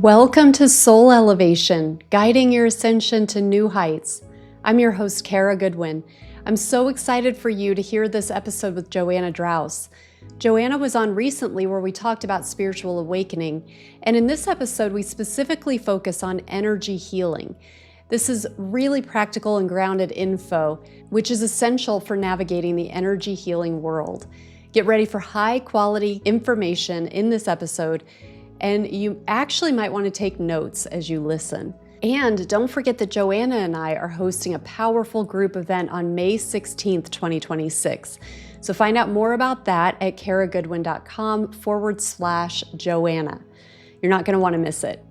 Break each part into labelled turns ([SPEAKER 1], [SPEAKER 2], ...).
[SPEAKER 1] Welcome to Soul Elevation, guiding your ascension to new heights. I'm your host, Kara Goodwin. I'm so excited for you to hear this episode with Joanna Draus. Joanna was on recently where we talked about spiritual awakening, and in this episode, we specifically focus on energy healing. This is really practical and grounded info, which is essential for navigating the energy healing world. Get ready for high quality information in this episode, and you actually might want to take notes as you listen. And don't forget that Joanna and I are hosting a powerful group event on May 16th, 2026. So find out more about that at karagoodwin.com/Joanna. You're not going to want to miss it.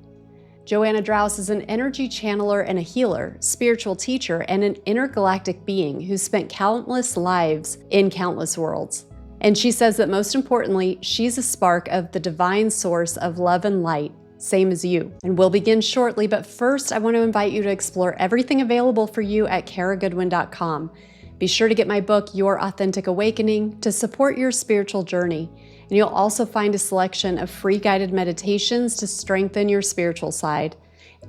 [SPEAKER 1] Joanna Draus is an energy channeler and a healer, spiritual teacher, and an intergalactic being who spent countless lives in countless worlds. And she says that most importantly, she's a spark of the divine source of love and light, same as you. And we'll begin shortly, but first I want to invite you to explore everything available for you at karagoodwin.com. Be sure to get my book, Your Authentic Awakening, to support your spiritual journey. And you'll also find a selection of free guided meditations to strengthen your spiritual side.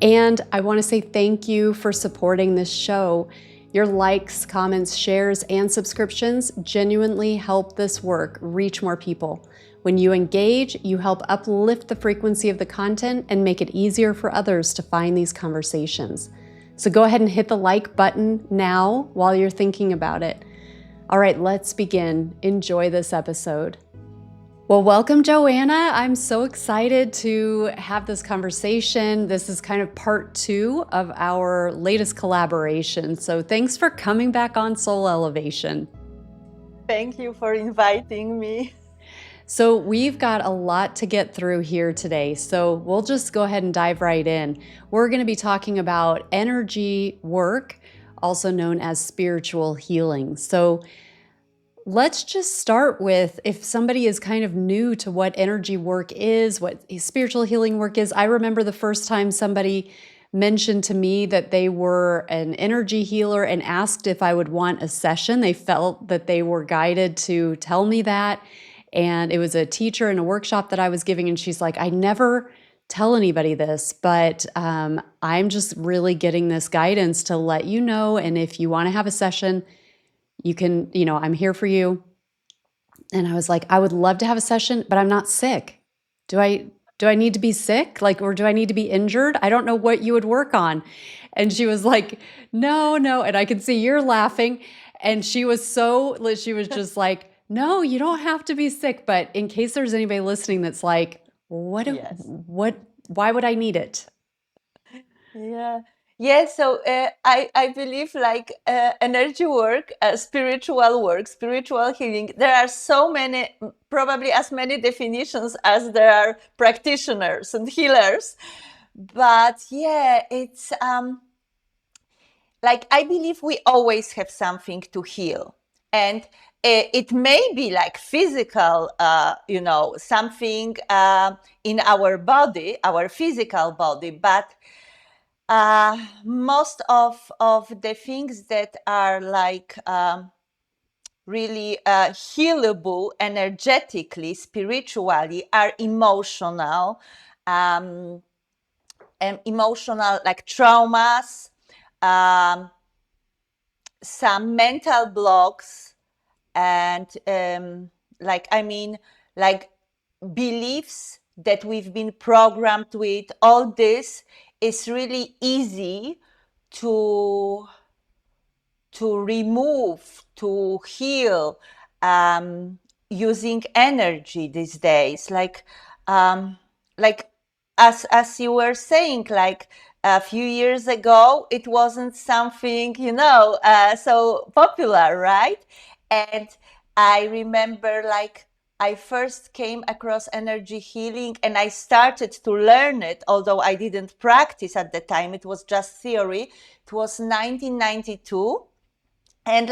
[SPEAKER 1] And I want to say thank you for supporting this show. Your likes, comments, shares, and subscriptions genuinely help this work reach more people. When you engage, you help uplift the frequency of the content and make it easier for others to find these conversations. So go ahead and hit the like button now while you're thinking about it. All right, let's begin. Enjoy this episode. Well, welcome, Joanna. I'm so excited to have this conversation. This is kind of part 2 of our latest collaboration. So thanks for coming back on Soul Elevation.
[SPEAKER 2] Thank you for inviting me.
[SPEAKER 1] So we've got a lot to get through here today. So we'll just go ahead and dive right in. We're going to be talking about energy work, also known as spiritual healing. So let's just start with, if somebody is kind of new to what energy work is, what spiritual healing work is. I remember the first time somebody mentioned to me that they were an energy healer and asked if I would want a session. They felt that they were guided to tell me that. And it was a teacher in a workshop that I was giving. And she's like, I never tell anybody this, but I'm just really getting this guidance to let you know. And if you want to have a session, you can, I'm here for you. And I was like, I would love to have a session, but I'm not sick. Do I need to be sick? Or do I need to be injured? I don't know what you would work on. And she was like, no. And I could see you're laughing. And she was just like, no, you don't have to be sick. But in case there's anybody listening that's like, why would I need it?
[SPEAKER 2] Yeah. So I believe energy work, spiritual work, spiritual healing, there are so many, probably as many definitions as there are practitioners and healers. But yeah, it's I believe we always have something to heal. And it may be like physical, something in our body, our physical body, but most of the things that are really healable energetically, spiritually, are emotional, and emotional, like traumas, some mental blocks, and beliefs that we've been programmed with. All this is really easy to remove, to heal, using energy these days. As you were saying, a few years ago, it wasn't something, so popular, right? And I remember I first came across energy healing and I started to learn it, although I didn't practice at the time. It was just theory. It was 1992. And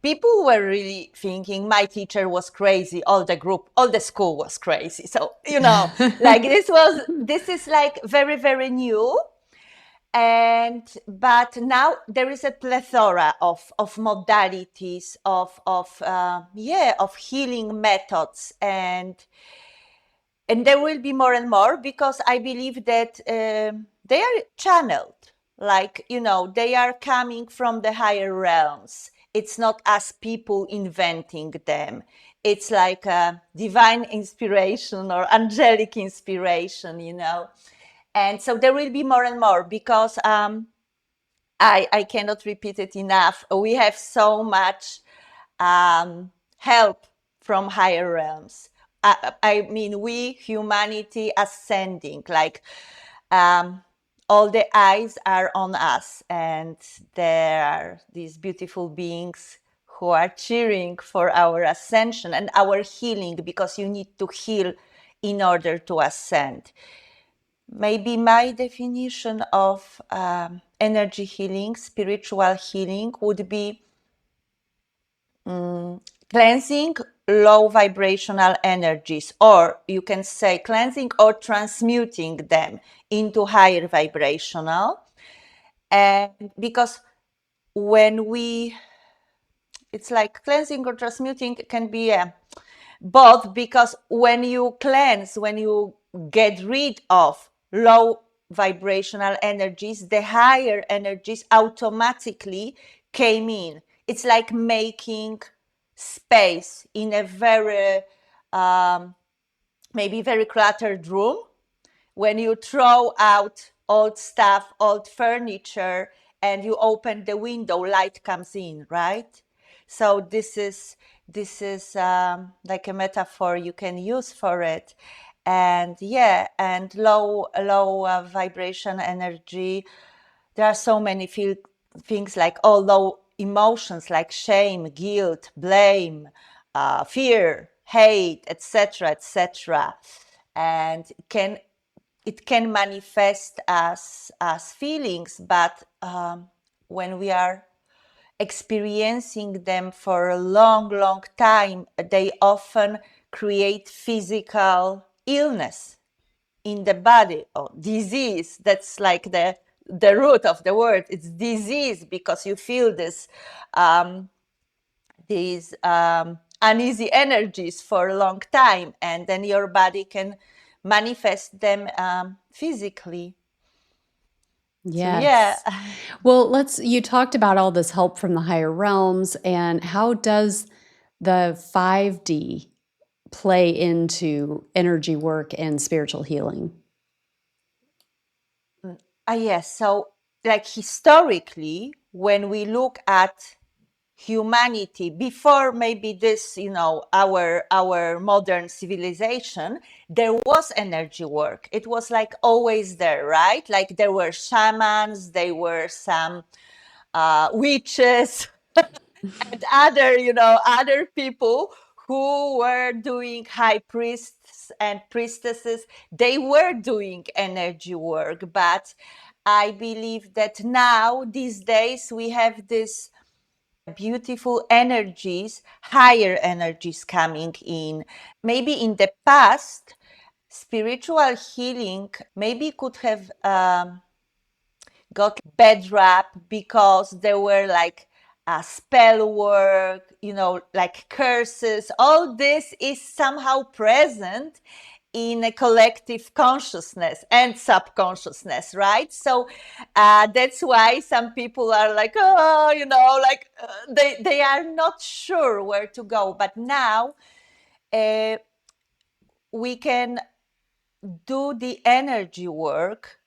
[SPEAKER 2] people were really thinking my teacher was crazy. All the school was crazy. So, this is very, very new. But now there is a plethora of modalities of healing methods, and And there will be more and more, because I believe that they are channeled. Like, they are coming from the higher realms. It's not us people inventing them. It's like a divine inspiration or angelic inspiration, And so there will be more and more, because I cannot repeat it enough. We have so much help from higher realms. I mean, we, humanity, ascending, like all the eyes are on us, and there are these beautiful beings who are cheering for our ascension and our healing, because you need to heal in order to ascend. Maybe my definition of energy healing, spiritual healing, would be cleansing low vibrational energies, or you can say cleansing or transmuting them into higher vibrational. And because it's like cleansing or transmuting can be both, because when you cleanse, when you get rid of low vibrational energies, the higher energies automatically came in. It's like making space in a very maybe very cluttered room. When you throw out old stuff, old furniture, and you open the window, light comes in, right? So this is like a metaphor you can use for it. And and low vibration energy. There are so many things, like all low emotions, like shame, guilt, blame, fear, hate, etc., etc. And it can manifest as feelings, but when we are experiencing them for a long time, they often create physical illness in the body, or disease. That's like the root of the word. It's disease, because you feel these uneasy energies for a long time, and then your body can manifest them physically.
[SPEAKER 1] Yes.
[SPEAKER 2] So
[SPEAKER 1] Well, you talked about all this help from the higher realms, and how does the 5D play into energy work and spiritual healing?
[SPEAKER 2] yes. So, like, historically, when we look at humanity before maybe this, our modern civilization, there was energy work. It was like always there, right? Like there were shamans, there were some witches, and other people who were doing high priests and priestesses. They were doing energy work, but I believe that now, these days, we have this beautiful energies, higher energies coming in. Maybe in the past, spiritual healing maybe could have got bad rap, because there were like spell work, like curses. All this is somehow present in a collective consciousness and subconsciousness, right? So that's why some people are like, oh, like they are not sure where to go. But now we can do the energy work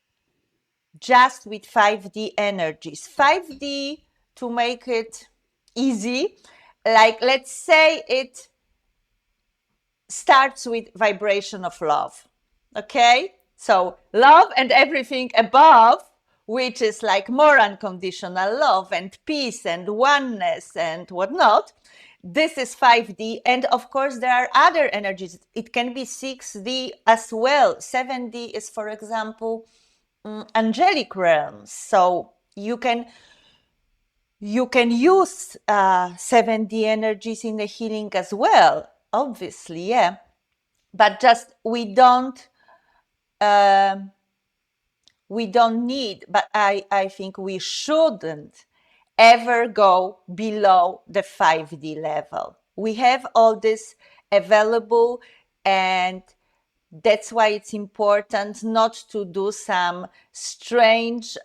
[SPEAKER 2] just with 5D energies. 5D, to make it easy, like let's say it starts with vibration of love. Okay? So love and everything above, which is like more unconditional love and peace and oneness and whatnot. This is 5D. And of course, there are other energies. It can be 6D as well. 7D is, for example, angelic realms. So you can use 7D energies in the healing as well, obviously, yeah. But just we don't need, but I think we shouldn't ever go below the 5D level. We have all this available, and that's why it's important not to do some strange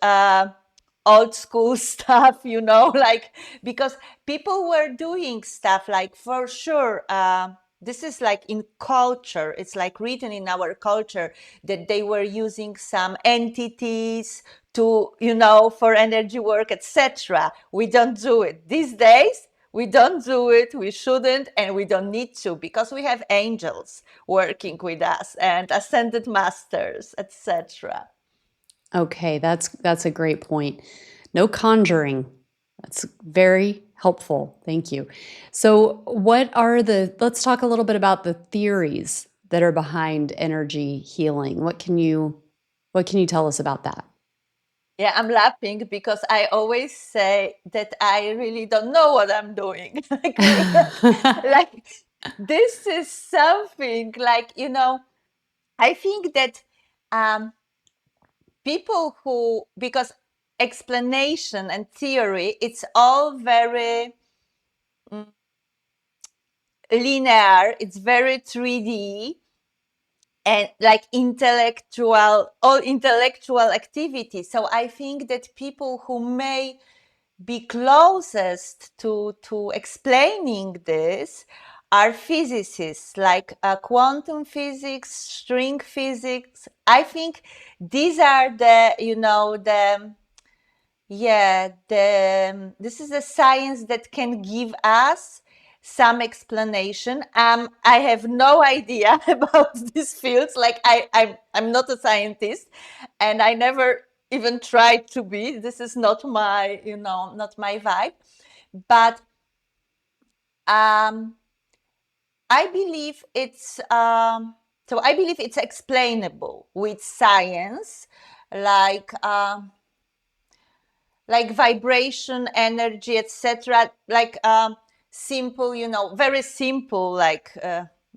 [SPEAKER 2] old school stuff, like, because people were doing stuff like, for sure, this is like in culture, it's like written in our culture that they were using some entities to, for energy work, etc. We don't do it these days. We don't do it, we shouldn't, and we don't need to, because we have angels working with us and ascended masters, etc.
[SPEAKER 1] Okay, that's a great point. No conjuring. That's very helpful. Thank you. So, let's talk a little bit about the theories that are behind energy healing. What can you tell us about that?
[SPEAKER 2] Yeah, I'm laughing because I always say that I really don't know what I'm doing. Like, this is something like, I think that people who, because explanation and theory, it's all very linear, it's very 3D, and like all intellectual activity. So I think that people who may be closest to explaining this are physicists, like quantum physics, string physics. I think these are this is a science that can give us some explanation. I have no idea about these fields. Like, I'm not a scientist, and I never even tried to be. This is not my, not my vibe. But I believe it's explainable with science, like vibration, energy, etc. Like simple, very simple, like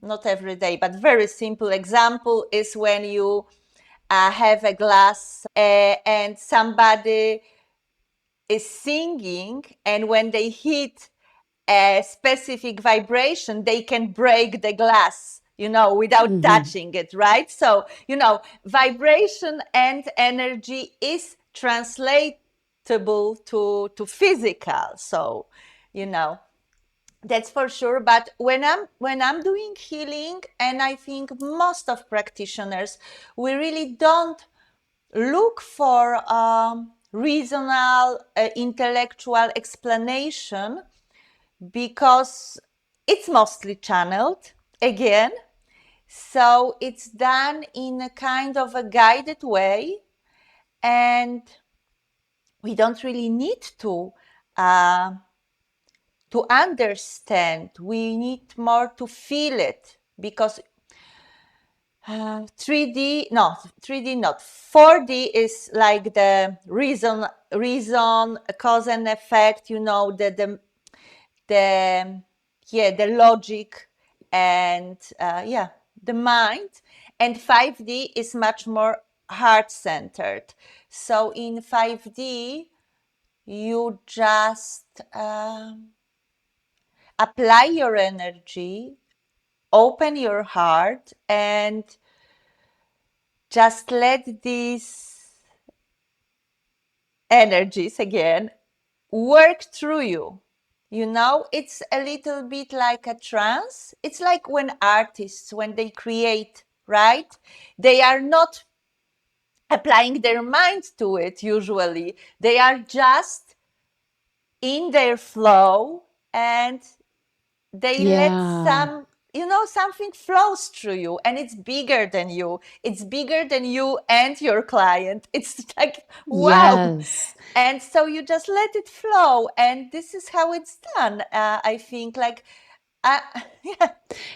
[SPEAKER 2] not every day, but very simple example is when you have a glass and somebody is singing, and when they hit a specific vibration, they can break the glass, without touching it, right? So, vibration and energy is translatable to physical. So, that's for sure. But when I'm doing healing, and I think most of practitioners, we really don't look for reasonable intellectual explanation, because it's mostly channeled again. So it's done in a kind of a guided way, and we don't really need to understand. We need more to feel it, because 3D not 4D is like the reason, cause and effect, the logic, and the mind. And 5D is much more heart centered. So in 5D you just apply your energy, open your heart, and just let these energies again work through you. It's a little bit like a trance. It's like when artists, when they create, right? They are not applying their mind to it usually. They are just in their flow, and they let
[SPEAKER 1] Yeah.
[SPEAKER 2] something flows through you, and it's bigger than you. It's bigger than you and your client. It's like, wow.
[SPEAKER 1] Yes.
[SPEAKER 2] And so you just let it flow, and this is how it's done. I think, like, yeah.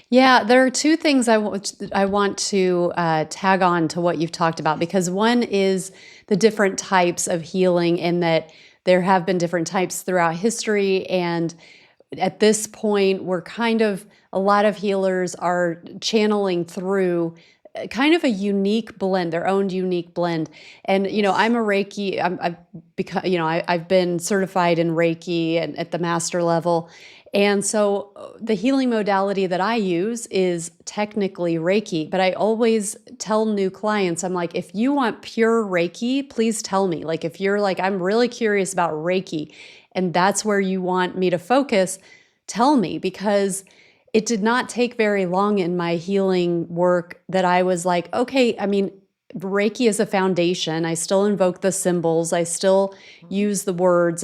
[SPEAKER 1] Yeah, there are two things I want to tag on to what you've talked about, because one is the different types of healing, in that there have been different types throughout history. And at this point, a lot of healers are channeling through kind of a unique blend, their own unique blend. And I'm a Reiki. I've become, I've been certified in Reiki and at the master level, And so the healing modality that I use is technically Reiki, but I always tell new clients, I'm like, if you want pure Reiki, please tell me. Like, if you're like, I'm really curious about Reiki and that's where you want me to focus, tell me, because it did not take very long in my healing work that I was like, okay, I mean, Reiki is a foundation. I still invoke the symbols. I still use the words,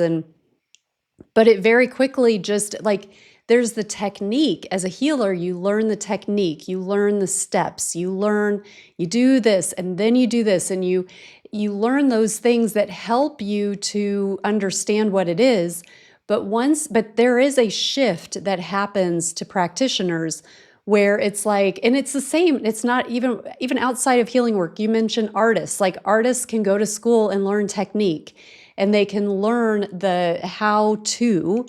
[SPEAKER 1] but it very quickly just like, there's the technique. As a healer, you learn the technique, you learn the steps, you learn, you do this and then you do this, and you learn those things that help you to understand what it is. But there is a shift that happens to practitioners where it's like, and it's the same, it's not even outside of healing work. You mentioned artists, like artists can go to school and learn technique and they can learn the how to,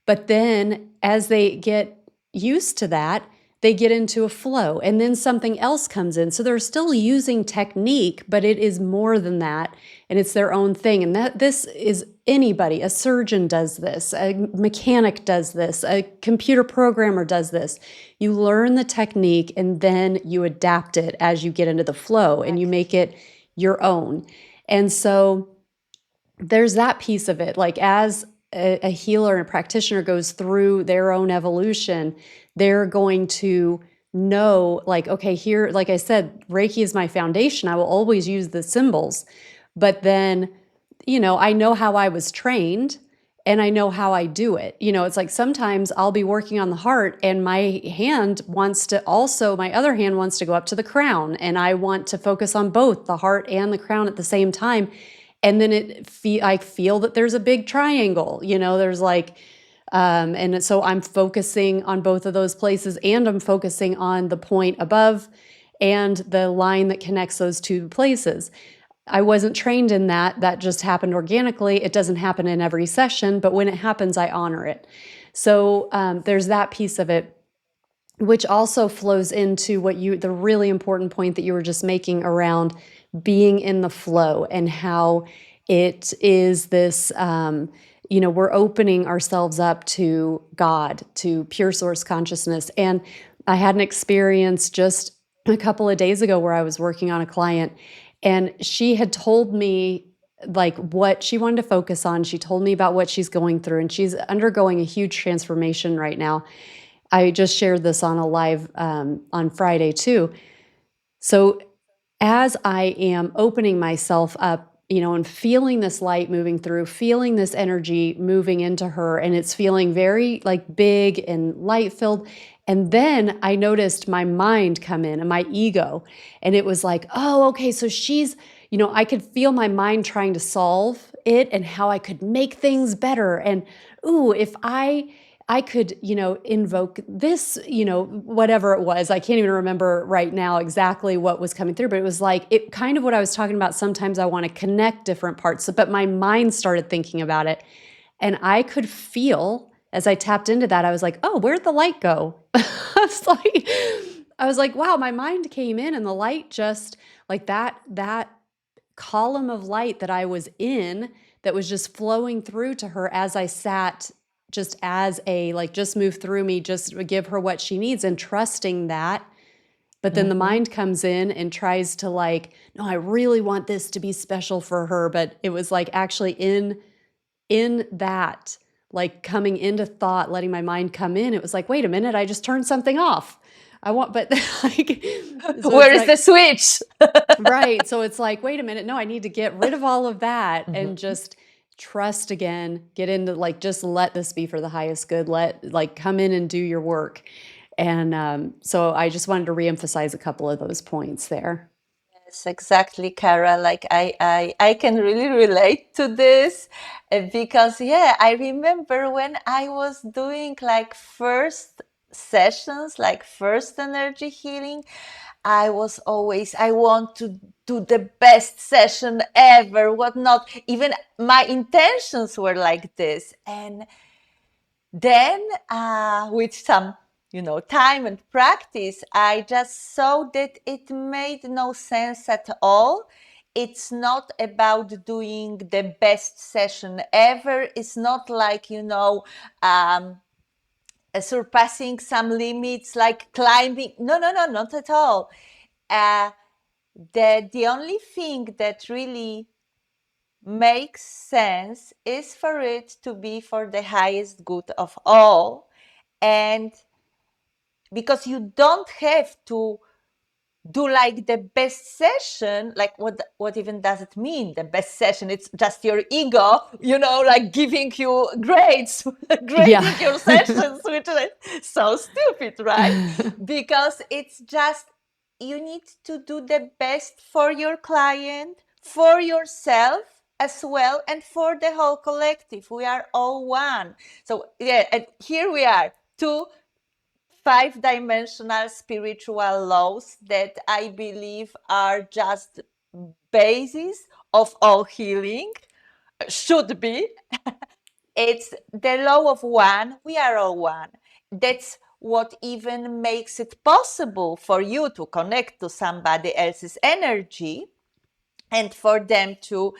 [SPEAKER 1] but then as they get used to that, they get into a flow and then something else comes in. So they're still using technique, but it is more than that. And it's their own thing. And this is anybody. A surgeon does this, a mechanic does this, a computer programmer does this. You learn the technique and then you adapt it as you get into the flow and you make it your own. And so there's that piece of it. Like, as a healer and a practitioner goes through their own evolution, they're going to know, like, okay, here, like I said, Reiki is my foundation. I will always use the symbols. But then, I know how I was trained and I know how I do it. It's like sometimes I'll be working on the heart and my other hand wants to go up to the crown, and I want to focus on both the heart and the crown at the same time. And then I feel that there's a big triangle, there's like, and so I'm focusing on both of those places, and I'm focusing on the point above and the line that connects those two places. I wasn't trained in that. That just happened organically. It doesn't happen in every session, but when it happens, I honor it. So there's that piece of it, which also flows into the really important point that you were just making around being in the flow, and how it is this, we're opening ourselves up to God, to pure source consciousness. And I had an experience just a couple of days ago where I was working on a client, and she had told me like what she wanted to focus on. She told me about what she's going through, and she's undergoing a huge transformation right now. I just shared this on a live on Friday too. So as I am opening myself up, and feeling this light moving through, feeling this energy moving into her, and it's feeling very like big and light filled. And then I noticed my mind come in and my ego, and it was like, oh, okay, so she's, I could feel my mind trying to solve it and how I could make things better. And ooh, if I could, invoke this, whatever it was. I can't even remember right now exactly what was coming through, but it was like, it kind of what I was talking about. Sometimes I want to connect different parts, but my mind started thinking about it. And I could feel, as I tapped into that, I was like, oh, where'd the light go? I was like, wow, my mind came in and the light just like that column of light that I was in, that was just flowing through to her as I sat, just as just move through me, just give her what she needs and trusting that. But then the mind comes in and tries to like, no, I really want this to be special for her. But it was like actually in that, like coming into thought, letting my mind come in, it was like, wait a minute, I just turned something off. But like, so
[SPEAKER 2] Where is the switch?
[SPEAKER 1] right. So it's like, wait a minute, no, I need to get rid of all of that and just trust again, get into like, just let this be for the highest good, come in and do your work. And so I just wanted to reemphasize a couple of those points there.
[SPEAKER 2] Yes, exactly, Kara. Like I can really relate to this because I remember when I was doing like first sessions, like first energy healing, I was always, I want to do the best session ever, whatnot. Even my intentions were like this. And then with some time and practice, I just saw that it made no sense at all. It's not about doing the best session ever. It's not like surpassing some limits, like climbing. No, not at all. The only thing that really makes sense is for it to be for the highest good of all. And because you don't have to do like the best session, like what even does it mean, the best session? It's just your ego, like giving you grades, grading your sessions, which is so stupid, right? Because it's just, you need to do the best for your client, for yourself as well, and for the whole collective. We are all one. So yeah, and here we are, two 5-dimensional spiritual laws that I believe are just basis of all healing, should be. It's the law of one. We are all one. That's what even makes it possible for you to connect to somebody else's energy, and for them to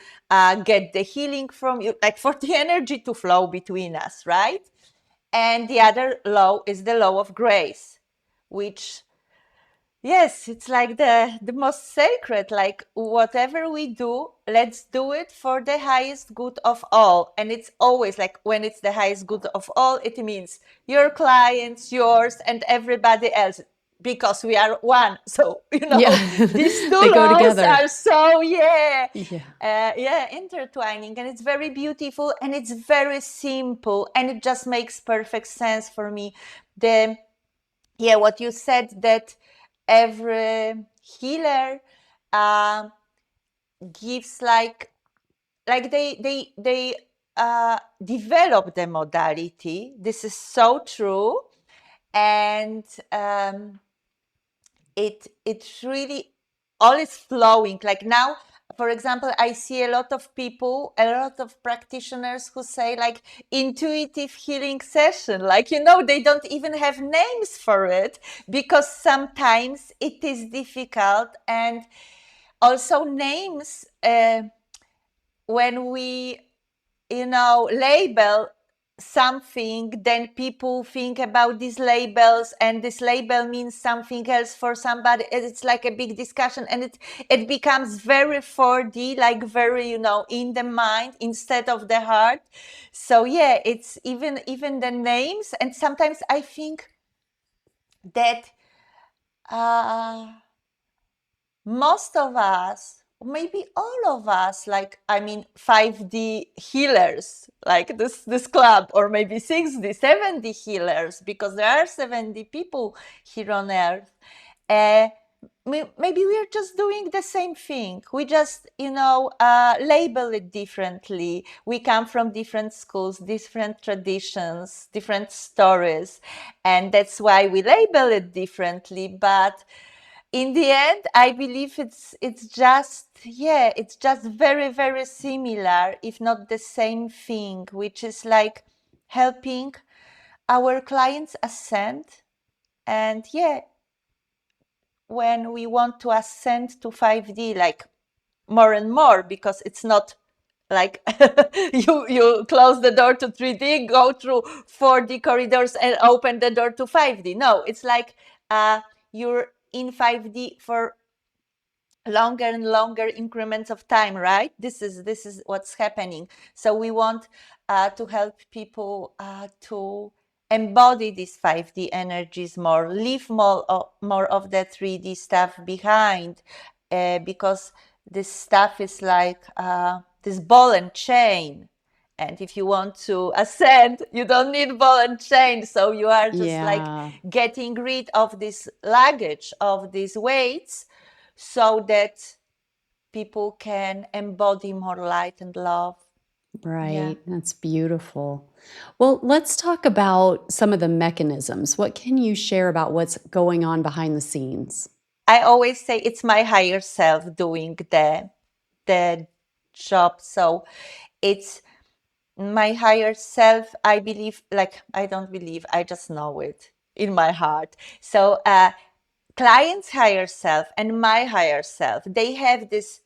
[SPEAKER 2] get the healing from you, like for the energy to flow between us, right? And the other law is the law of grace, which, yes, it's like the most sacred, like whatever we do, let's do it for the highest good of all. And it's always like, when it's the highest good of all, it means your clients, yours, and everybody else, because we are one. So, these two
[SPEAKER 1] They go
[SPEAKER 2] laws
[SPEAKER 1] together.
[SPEAKER 2] are so,
[SPEAKER 1] Yeah.
[SPEAKER 2] intertwining. And it's very beautiful, and it's very simple, and it just makes perfect sense for me. What you said, that every healer gives like they develop the modality. This is so true. And it's really all is flowing. Like now, for example, I see a lot of people, a lot of practitioners who say like intuitive healing session, like, they don't even have names for it, because sometimes it is difficult. And also names, when we, label something, then people think about these labels, and this label means something else for somebody. It's like a big discussion, and it becomes very 4D, like very, in the mind instead of the heart. So yeah, it's even the names. And sometimes I think that most of us, maybe all of us, like, 5D healers, like this club, or maybe 6D, 7D healers, because there are 70 people here on earth. Maybe we're just doing the same thing. We just, label it differently. We come from different schools, different traditions, different stories, and that's why we label it differently. But in the end, I believe it's just very, very similar, if not the same thing, which is like helping our clients ascend. And when we want to ascend to 5D, like more and more, because it's not like you close the door to 3D, go through 4D corridors, and open the door to 5D. No, it's like you're in 5D for longer and longer increments of time, right? This is what's happening. So we want to help people to embody these 5D energies more, leave more of the 3D stuff behind, because this stuff is like this ball and chain. And if you want to ascend, you don't need ball and chain. So you are just like getting rid of this luggage, of these weights, so that people can embody more light and love.
[SPEAKER 1] Right.
[SPEAKER 2] Yeah.
[SPEAKER 1] That's beautiful. Well, let's talk about some of the mechanisms. What can you share about what's going on behind the scenes?
[SPEAKER 2] I always say it's my higher self doing the job. So it's my higher self. I believe, like, I don't believe, I just know it in my heart. So client's higher self and my higher self, they have this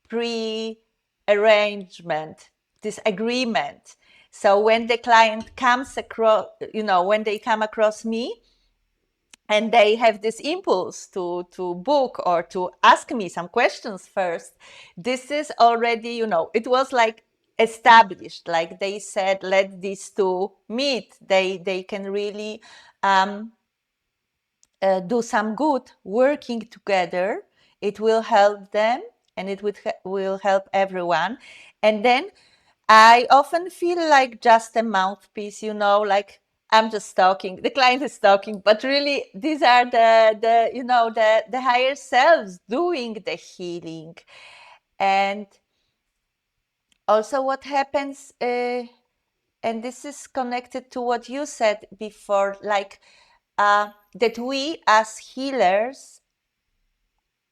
[SPEAKER 2] pre-arrangement, this agreement So when the client comes across, when they come across me and they have this impulse to book or to ask me some questions first, this is already, it was like established, like they said, let these two meet. They can really do some good working together. It will help them, and it will help everyone. And then I often feel like just a mouthpiece, like I'm just talking, the client is talking, but really these are the higher selves doing the healing. And also what happens, and this is connected to what you said before, like that we as healers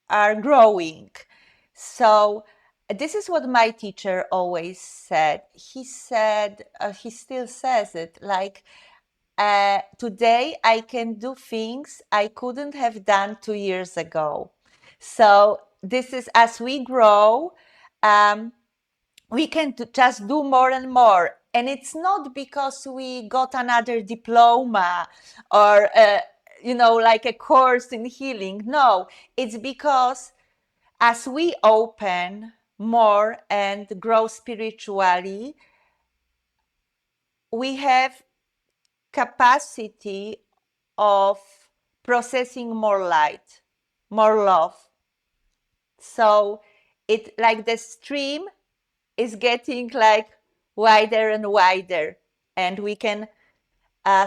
[SPEAKER 2] are growing. So this is what my teacher always said. He said, he still says it, like, today I can do things I couldn't have done 2 years ago. So this is, as we grow, we can just do more and more. And it's not because we got another diploma or, like a course in healing. No, it's because as we open more and grow spiritually, we have capacity of processing more light, more love. So it, like, the stream is getting like wider and wider, and we can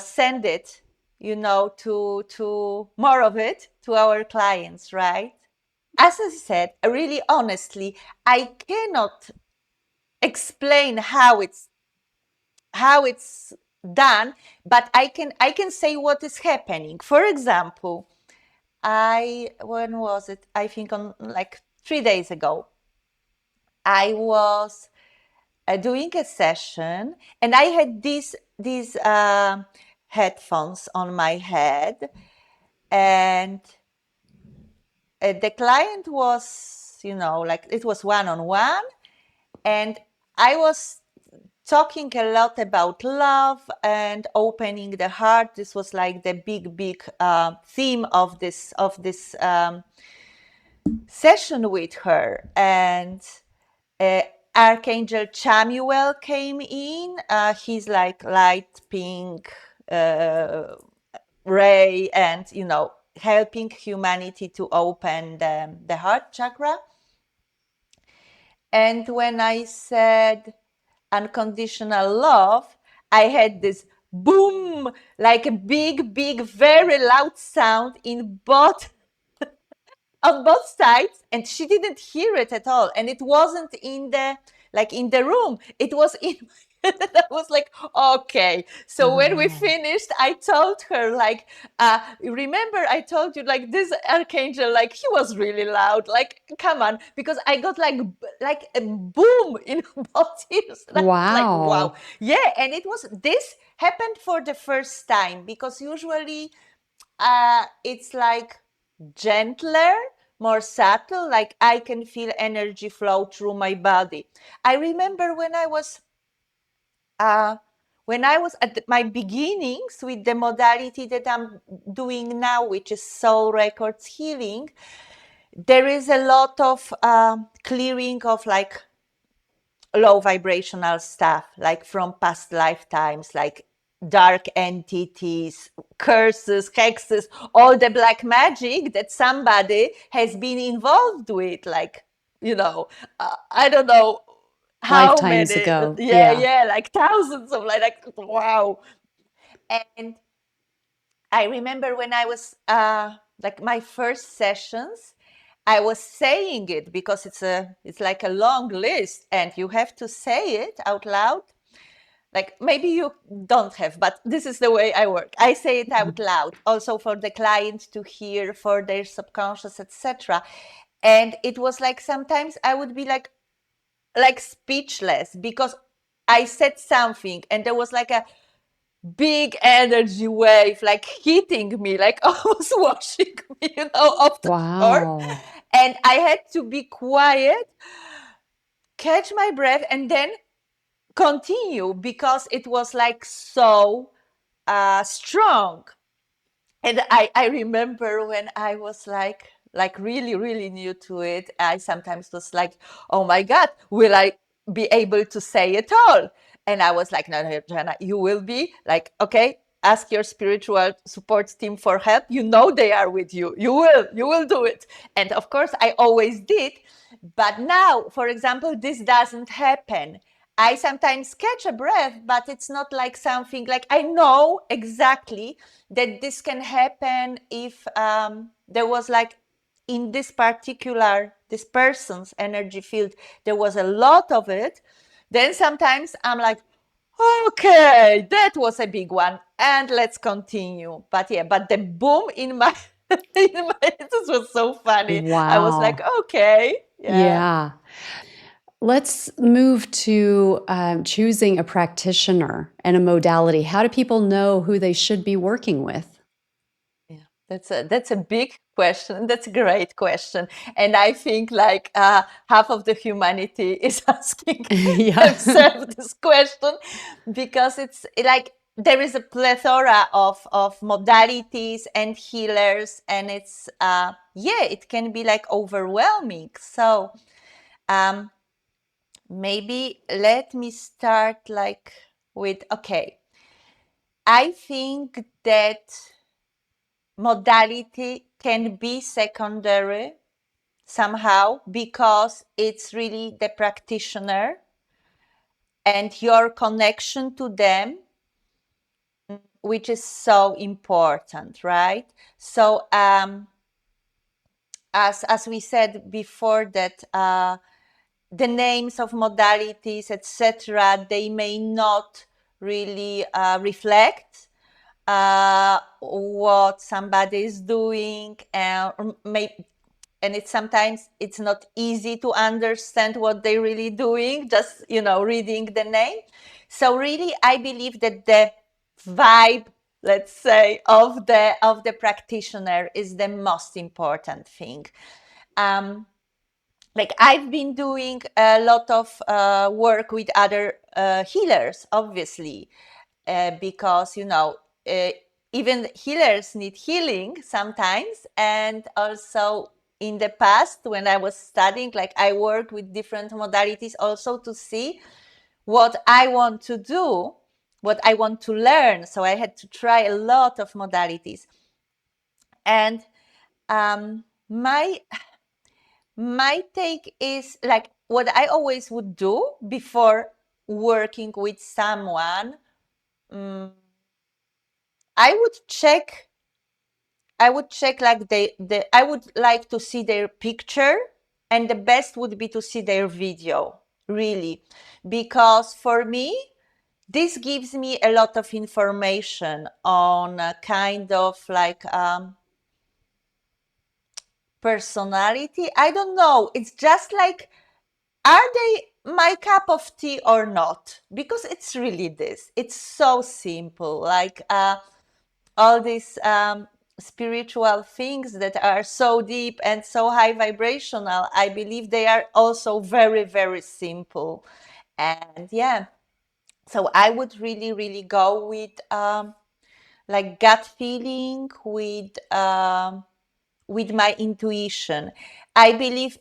[SPEAKER 2] send it, to more of it to our clients, right? As I said, really honestly, I cannot explain how it's done, but I can say what is happening. For example, when was it? I think on like 3 days ago, I was doing a session, and I had these headphones on my head, and the client was, like, it was one-on-one, and I was talking a lot about love and opening the heart. This was like the big theme of this session with her. And Archangel Chamuel came in. He's like light pink ray, and helping humanity to open the heart chakra. And when I said unconditional love, I had this boom, like a big, very loud sound on both sides, and she didn't hear it at all. And it wasn't in the room. It was in I was like, okay. So when we finished, I told her, like, remember I told you, like, this archangel, like, he was really loud, like, come on, because I got like a boom in both ears. And I was like, wow. Yeah. And this happened for the first time, because usually it's like gentler, more subtle, like I can feel energy flow through my body. I remember when I was at my beginnings with the modality that I'm doing now, which is soul records healing, there is a lot of clearing of like low vibrational stuff, like from past lifetimes, like dark entities, curses, hexes, all the black magic that somebody has been involved with, like, I don't know how
[SPEAKER 1] lifetimes
[SPEAKER 2] many
[SPEAKER 1] ago.
[SPEAKER 2] yeah, like thousands of, like wow. And I remember when I was like my first sessions, I was saying it because it's like a long list, and you have to say it out loud. Like, maybe you don't have, but this is the way I work. I say it out loud, also for the client to hear, for their subconscious, etc. And it was like sometimes I would be like speechless, because I said something and there was like a big energy wave, like hitting me, like almost washing me, off the floor. And I had to be quiet, catch my breath, and then continue because it was like so strong. And I remember when I was like really, really new to it, I sometimes was like, oh my God, will I be able to say it all? And I was like, no, Joanna, you will be like, okay, ask your spiritual support team for help. You know they are with you. You will do it. And of course, I always did. But now, for example, this doesn't happen. I sometimes catch a breath, but it's not like something like I know exactly that this can happen if there was like in this person's energy field, there was a lot of it. Then sometimes I'm like, okay, that was a big one, and let's continue. But yeah, but the boom in my this was so funny. I was like,
[SPEAKER 1] Wow.
[SPEAKER 2] okay, yeah.
[SPEAKER 1] Yeah. Let's move to choosing a practitioner and a modality. How do people know who they should be working with?
[SPEAKER 2] Yeah, that's a big question. That's a great question, and I think like half of the humanity is asking
[SPEAKER 1] Yeah.
[SPEAKER 2] themselves this question because it's like there is a plethora of modalities and healers, and it's yeah, it can be like overwhelming. So um, maybe let me start like with okay. I think that modality can be secondary somehow because it's really the practitioner and your connection to them, which is so important, right? So as we said before that the names of modalities, etc., they may not really reflect what somebody is doing, and it's sometimes it's not easy to understand what they're really doing, just reading the name. So really, I believe that the vibe, let's say, of the practitioner is the most important thing. Like I've been doing a lot of work with other healers, obviously, because even healers need healing sometimes. And also in the past when I was studying, like I worked with different modalities also to see what I want to do, what I want to learn. So I had to try a lot of modalities. And my take is like what I always would do before working with someone. I would check like I would like to see their picture, and the best would be to see their video, really, because for me this gives me a lot of information on a kind of like personality. I don't know, it's just like, are they my cup of tea or not? Because it's really this, it's so simple, like all these spiritual things that are so deep and so high vibrational, I believe they are also very, very simple. And yeah, so I would really, really go with like gut feeling, with my intuition. I believe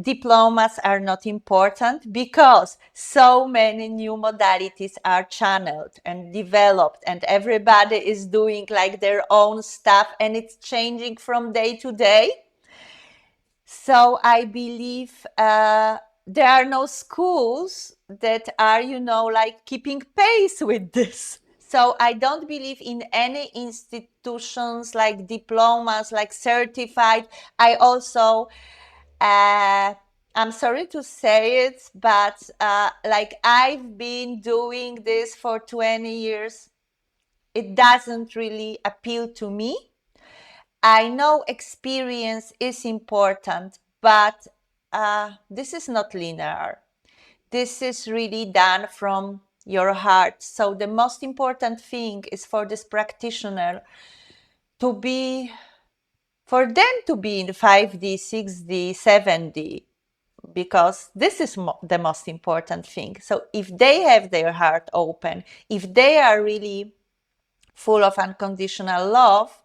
[SPEAKER 2] diplomas are not important because so many new modalities are channeled and developed, and everybody is doing like their own stuff, and it's changing from day to day. So I believe there are no schools that are, like keeping pace with this. So I don't believe in any institutions like diplomas, like certified. I also, I'm sorry to say it, but like I've been doing this for 20 years. It doesn't really appeal to me. I know experience is important, but this is not linear. This is really done from your heart. So the most important thing is for this practitioner for them to be in 5D, 6D, 7D. because this is the most important thing. So if they have their heart open, if they are really full of unconditional love,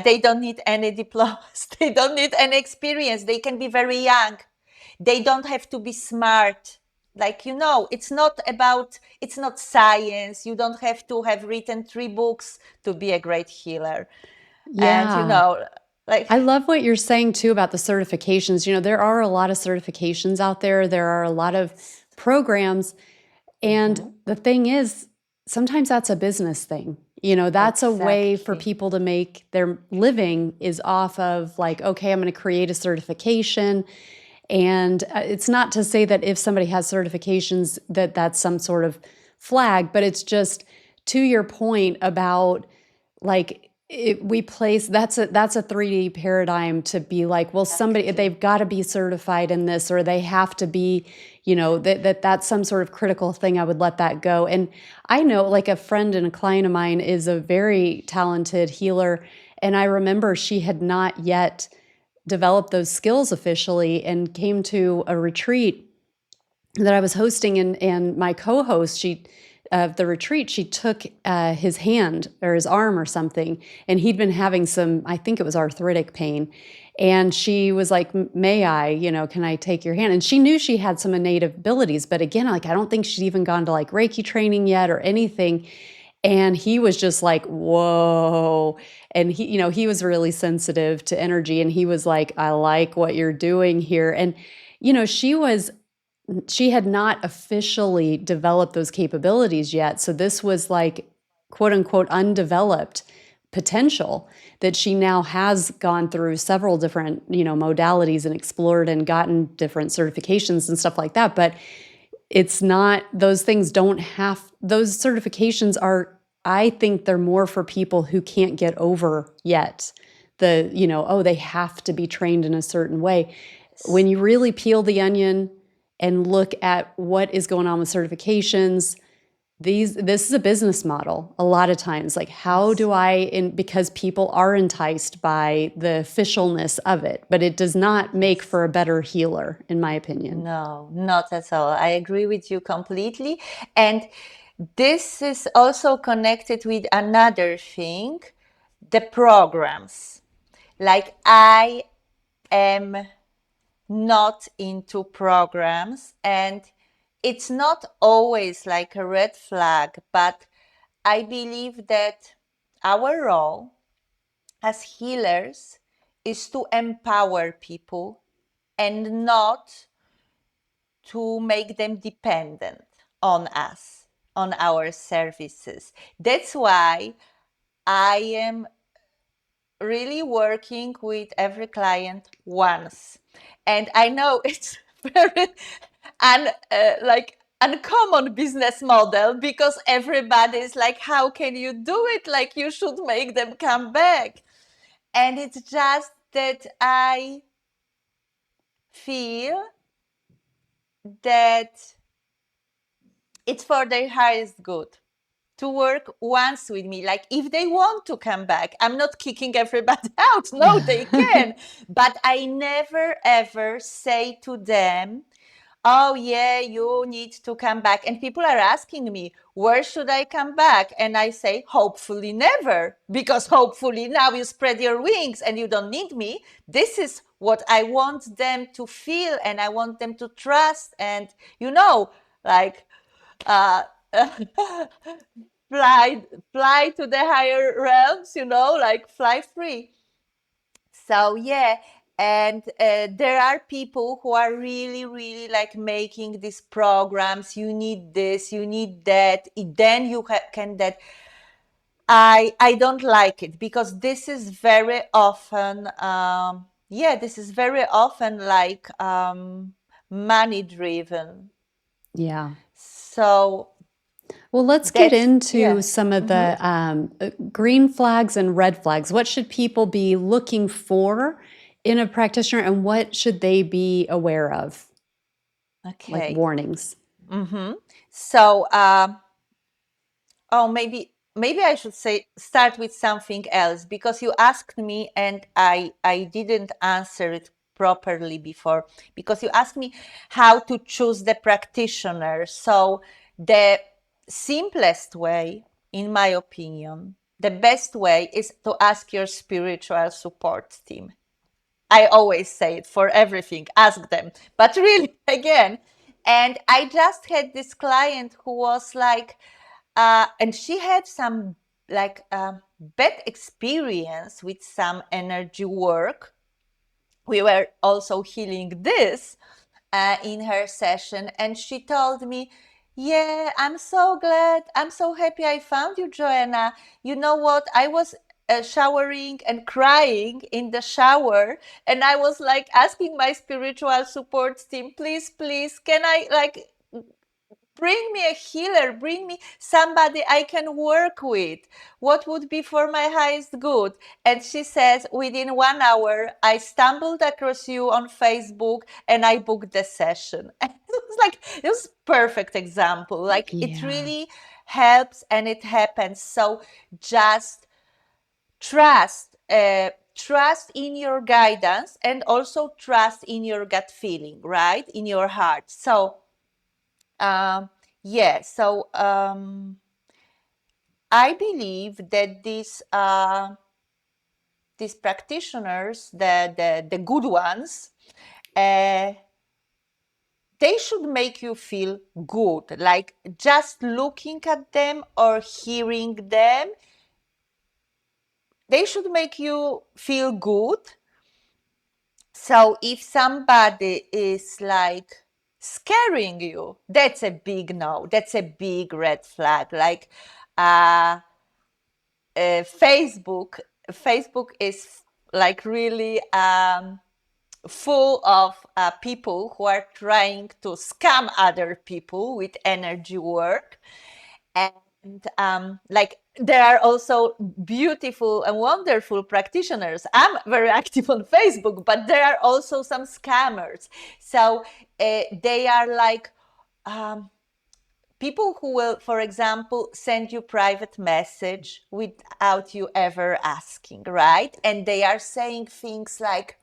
[SPEAKER 2] they don't need any diplomas. They don't need any experience. They can be very young. They don't have to be smart. Like, it's not science. You don't have to have written 3 books to be a great healer.
[SPEAKER 1] Yeah.
[SPEAKER 2] And, like,
[SPEAKER 1] I love what you're saying too about the certifications. There are a lot of certifications out there. There are a lot of programs. And the thing is, sometimes that's a business thing. That's a way for
[SPEAKER 2] Exactly.
[SPEAKER 1] people to make their living is off of like, okay, I'm going to create a certification. And it's not to say that if somebody has certifications that that's some sort of flag, but it's just to your point about like we place that's a 3D paradigm to be like, well, somebody they've got to be certified in this, or they have to be, that's some sort of critical thing. I would let that go. And I know like a friend and a client of mine is a very talented healer, and I remember she had not yet developed those skills officially and came to a retreat that I was hosting, and my co-host, the retreat, she took his hand or his arm or something, and he'd been having some, I think it was arthritic pain. And she was like, may I, can I take your hand? And she knew she had some innate abilities, but again, like, I don't think she'd even gone to like Reiki training yet or anything. And he was just like, whoa. And he was really sensitive to energy. And he was like, I like what you're doing here. And, she had not officially developed those capabilities yet. So this was like, quote unquote, undeveloped potential that she now has gone through several different, modalities and explored and gotten different certifications and stuff like that. But it's not, those certifications are, I think they're more for people who can't get over yet they have to be trained in a certain way. When you really peel the onion and look at what is going on with certifications, this is a business model a lot of times. Like, how do because people are enticed by the officialness of it, but it does not make for a better healer, in my opinion.
[SPEAKER 2] No, not at all. I agree with you completely. And this is also connected with another thing, the programs. Like, I am not into programs, and it's not always like a red flag, but I believe that our role as healers is to empower people and not to make them dependent on us, on our services. That's why I am really working with every client once. And I know it's very uncommon business model, because everybody is like, how can you do it? Like, you should make them come back. And it's just that I feel that it's for their highest good to work once with me. Like, if they want to come back, I'm not kicking everybody out. No, they can. But I never ever say to them, oh yeah, you need to come back. And people are asking me, where should I come back? And I say, hopefully never, because hopefully now you spread your wings and you don't need me. This is what I want them to feel, and I want them to trust, and like uh, fly to the higher realms, like fly free. So yeah. And there are people who are really, really like making these programs. You need this, you need that, then you can that. I don't like it, because this is very often, this is very often like money driven.
[SPEAKER 1] Yeah.
[SPEAKER 2] So,
[SPEAKER 1] well, let's get into some of the green flags and red flags. What should people be looking for in a practitioner, and what should they be aware of?
[SPEAKER 2] Okay.
[SPEAKER 1] Like warnings.
[SPEAKER 2] So, maybe I should start with something else, because you asked me and I didn't answer it properly before, because you asked me how to choose the practitioner. So the simplest way, in my opinion, the best way is to ask your spiritual support team. I always say it for everything, ask them. But really, again, and I just had this client who was like, and she had some like bad experience with some energy work. We were also healing this in her session, and she told me, yeah, I'm so glad, I'm so happy I found you, Joanna. You know what, I was showering and crying in the shower, and I was like asking my spiritual support team, please, can I like bring me a healer, bring me somebody I can work with. What would be for my highest good? And she says, within 1 hour, I stumbled across you on Facebook and I booked the session. And it was like, it was perfect example. Like it really helps and it happens. So just trust. Trust in your guidance and also trust in your gut feeling, right? In your heart. So yeah, so I believe that these practitioners, the good ones, they should make you feel good. Like just looking at them or hearing them, they should make you feel good. So if somebody is like scaring you, that's a big no. That's a big red flag. Like Facebook is like really full of people who are trying to scam other people with energy work. And like there are also beautiful and wonderful practitioners. I'm very active on Facebook, but there are also some scammers. So they are like people who will, for example, send you private message without you ever asking, right? And they are saying things like,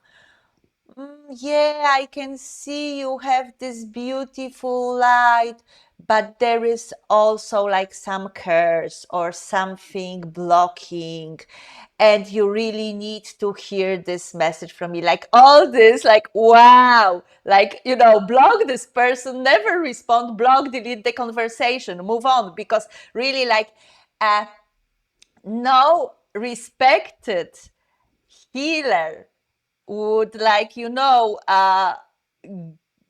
[SPEAKER 2] yeah, I can see you have this beautiful light, but there is also like some curse or something blocking, and you really need to hear this message from me. Like all this, like, wow, like, you know, block this person, never respond, block, delete the conversation, move on, because really, like, no respected healer would, like, you know,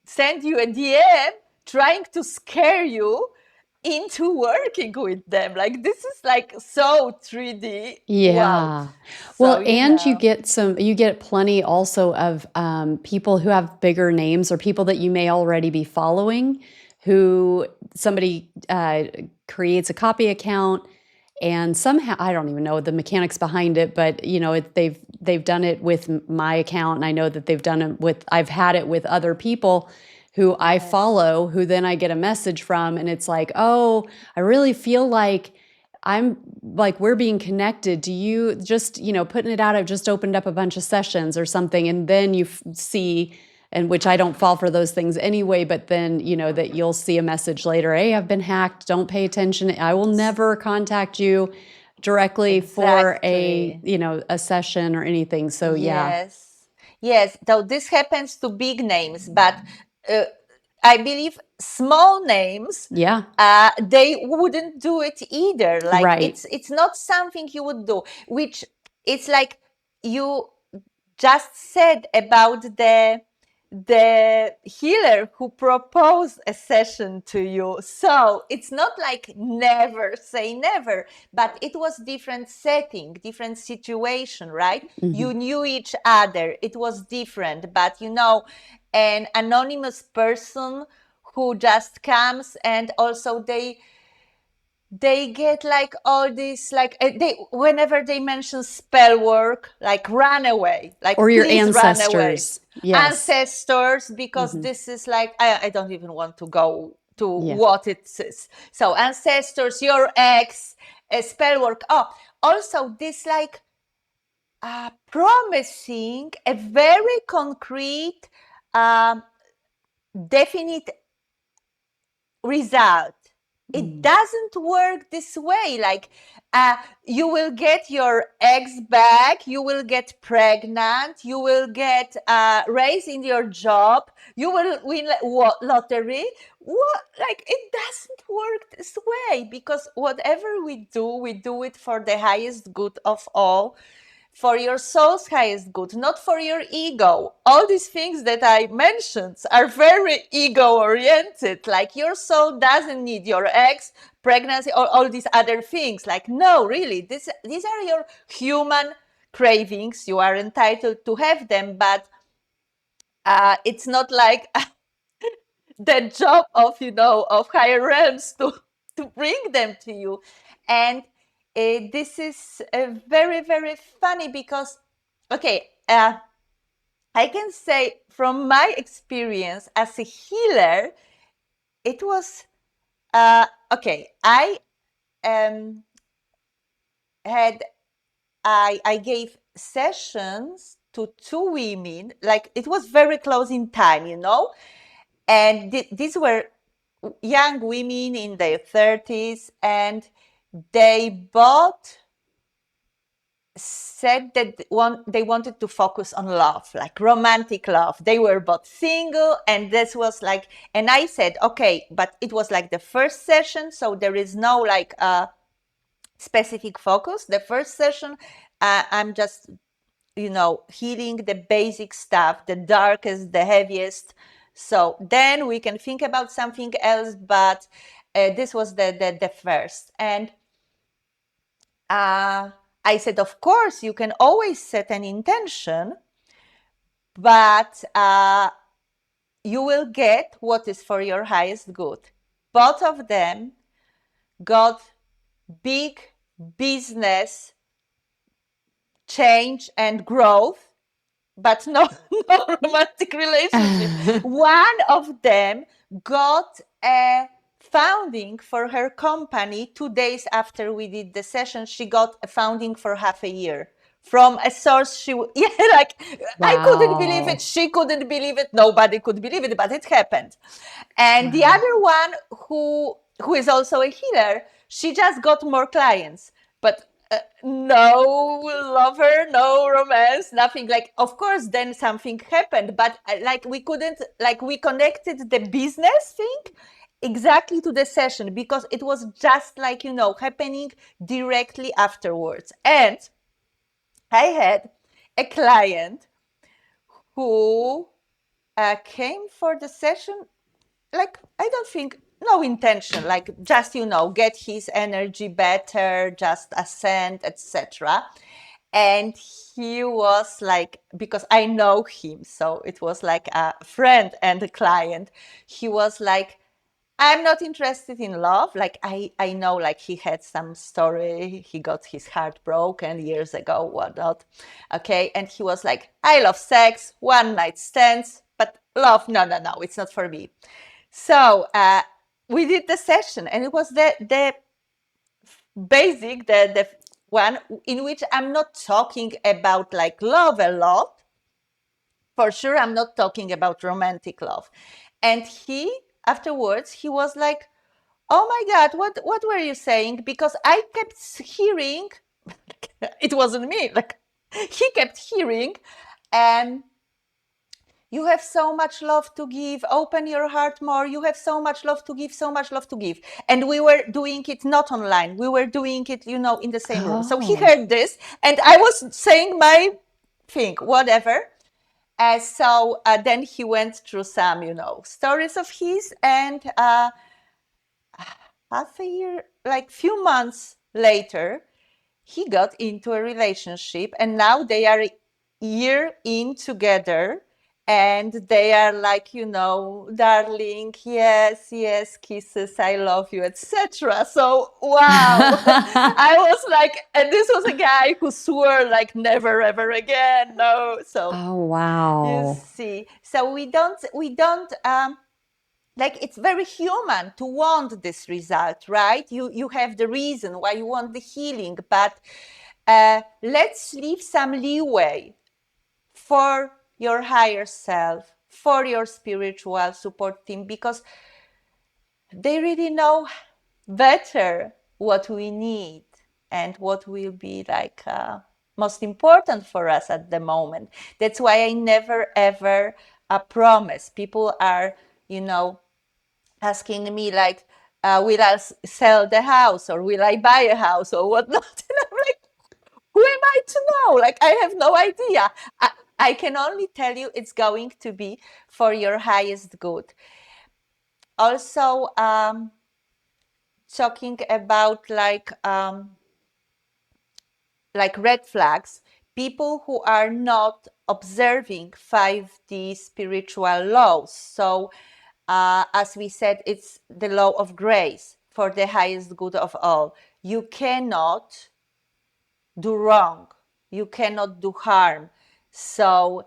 [SPEAKER 2] send you a DM trying to scare you into working with them. Like this is like so 3D. Wow.
[SPEAKER 1] Well,
[SPEAKER 2] So,
[SPEAKER 1] and you get plenty also of people who have bigger names or people that you may already be following, who somebody creates a copy account, and somehow I don't even know the mechanics behind it, but you know they've done it with my account, and I know that they've done it with, I've had it with other people who I follow, who then I get a message from, and it's like, oh, I really feel like I'm like, we're being connected. Do you just, you know, putting it out, I've just opened up a bunch of sessions or something. And then you see, and which I don't fall for those things anyway, but then, you know, that you'll see a message later, hey, I've been hacked. Don't pay attention. I will never contact you directly for a, you know, a session or anything. So
[SPEAKER 2] yes, though this happens to big names, but I believe small names, they wouldn't do it either. Like it's not something you would do, which it's like you just said about the healer who proposed a session to you. So it's not like never say never, but it was different setting, different situation, right? You knew each other, it was different. But you know, an anonymous person who just comes, and also they get like all this, like they, whenever they mention spell work, like run away, like,
[SPEAKER 1] or your
[SPEAKER 2] please run away.
[SPEAKER 1] ancestors.
[SPEAKER 2] Ancestors, because this is like, I don't even want to go to what it is. So ancestors, your ex, spell work. Oh, also this, like, promising a very concrete, definite result. It doesn't work this way. Like, you will get your eggs back, you will get pregnant, you will get raise in your job, you will win lottery. What? Like, it doesn't work this way, because whatever we do it for the highest good of all, for your soul's highest good, not for your ego. All these things that I mentioned are very ego oriented. Like, your soul doesn't need your eggs, pregnancy, or all these other things. Like, no, really, these are your human cravings. You are entitled to have them, but it's not like the job of, of higher realms to bring them to you. And this is very, very funny, because, okay, I can say from my experience as a healer, it was okay. I gave sessions to two women. Like, it was very close in time, and these were young women in their 30s, and they both said that they wanted to focus on love, like romantic love. They were both single, and this was like, and I said, okay, but it was like the first session, so there is no like specific focus. The first session, I'm just healing the basic stuff, the darkest, the heaviest. So then we can think about something else, but this was the first. And I said, of course, you can always set an intention, but you will get what is for your highest good. Both of them got big business change and growth, but no romantic relationship. One of them got a founding for her company 2 days after we did the session. She got a founding for half a year from a source like, wow. I couldn't believe it, she couldn't believe it, nobody could believe it, but it happened. And the other one, who is also a healer, she just got more clients, but no lover, no romance, nothing. Like, of course, then something happened, but like, we couldn't, like, we connected the business thing exactly to the session, because it was just like, happening directly afterwards. And I had a client who came for the session, like, I don't think, no intention, like, just, get his energy better, just ascend, etc. And he was like, because I know him, so it was like a friend and a client. He was like, I'm not interested in love. Like, I know, like, he had some story. He got his heart broken years ago, whatnot. Okay. And he was like, I love sex, one night stands, but love, no, it's not for me. So we did the session, and it was the basic, the one in which I'm not talking about like love a lot. For sure, I'm not talking about romantic love. And afterwards, he was like, oh my God, what were you saying? Because I kept hearing, it wasn't me, like, he kept hearing, and you have so much love to give, open your heart more, you have so much love to give, so much love to give. And we were doing it not online, we were doing it, in the same room. So he heard this, and I was saying my thing, whatever. So then he went through some, stories of his, and half a year, like few months later, he got into a relationship, and now they are a year in together, and they are like, darling, yes, kisses, I love you, etc. So, wow. I was like, and this was a guy who swore like never ever again. No. So,
[SPEAKER 1] oh, wow.
[SPEAKER 2] You see, so we don't like, it's very human to want this result, right? You have the reason why you want the healing, but let's leave some leeway for your higher self, for your spiritual support team, because they really know better what we need and what will be like most important for us at the moment. That's why I never ever promise. People are, asking me like, will I sell the house or will I buy a house or whatnot? And I'm like, who am I to know? Like, I have no idea. I can only tell you it's going to be for your highest good. Also, talking about like red flags, people who are not observing 5D spiritual laws. So, as we said, it's the law of grace for the highest good of all. You cannot do wrong. You cannot do harm. So,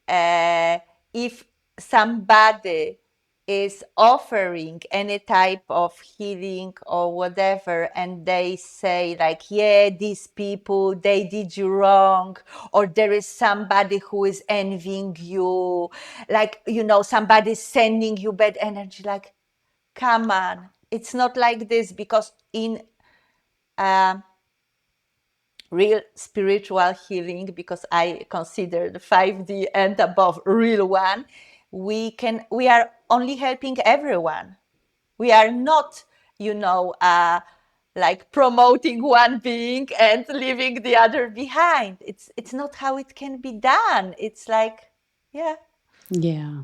[SPEAKER 2] if somebody is offering any type of healing or whatever, and they say like, yeah, these people, they did you wrong, or there is somebody who is envying you, like, somebody's sending you bad energy, like, come on, it's not like this. Because in real spiritual healing, because I consider the 5D and above real one, we are only helping everyone. We are not, like promoting one being and leaving the other behind. It's not how it can be done. It's like, yeah.
[SPEAKER 1] Yeah.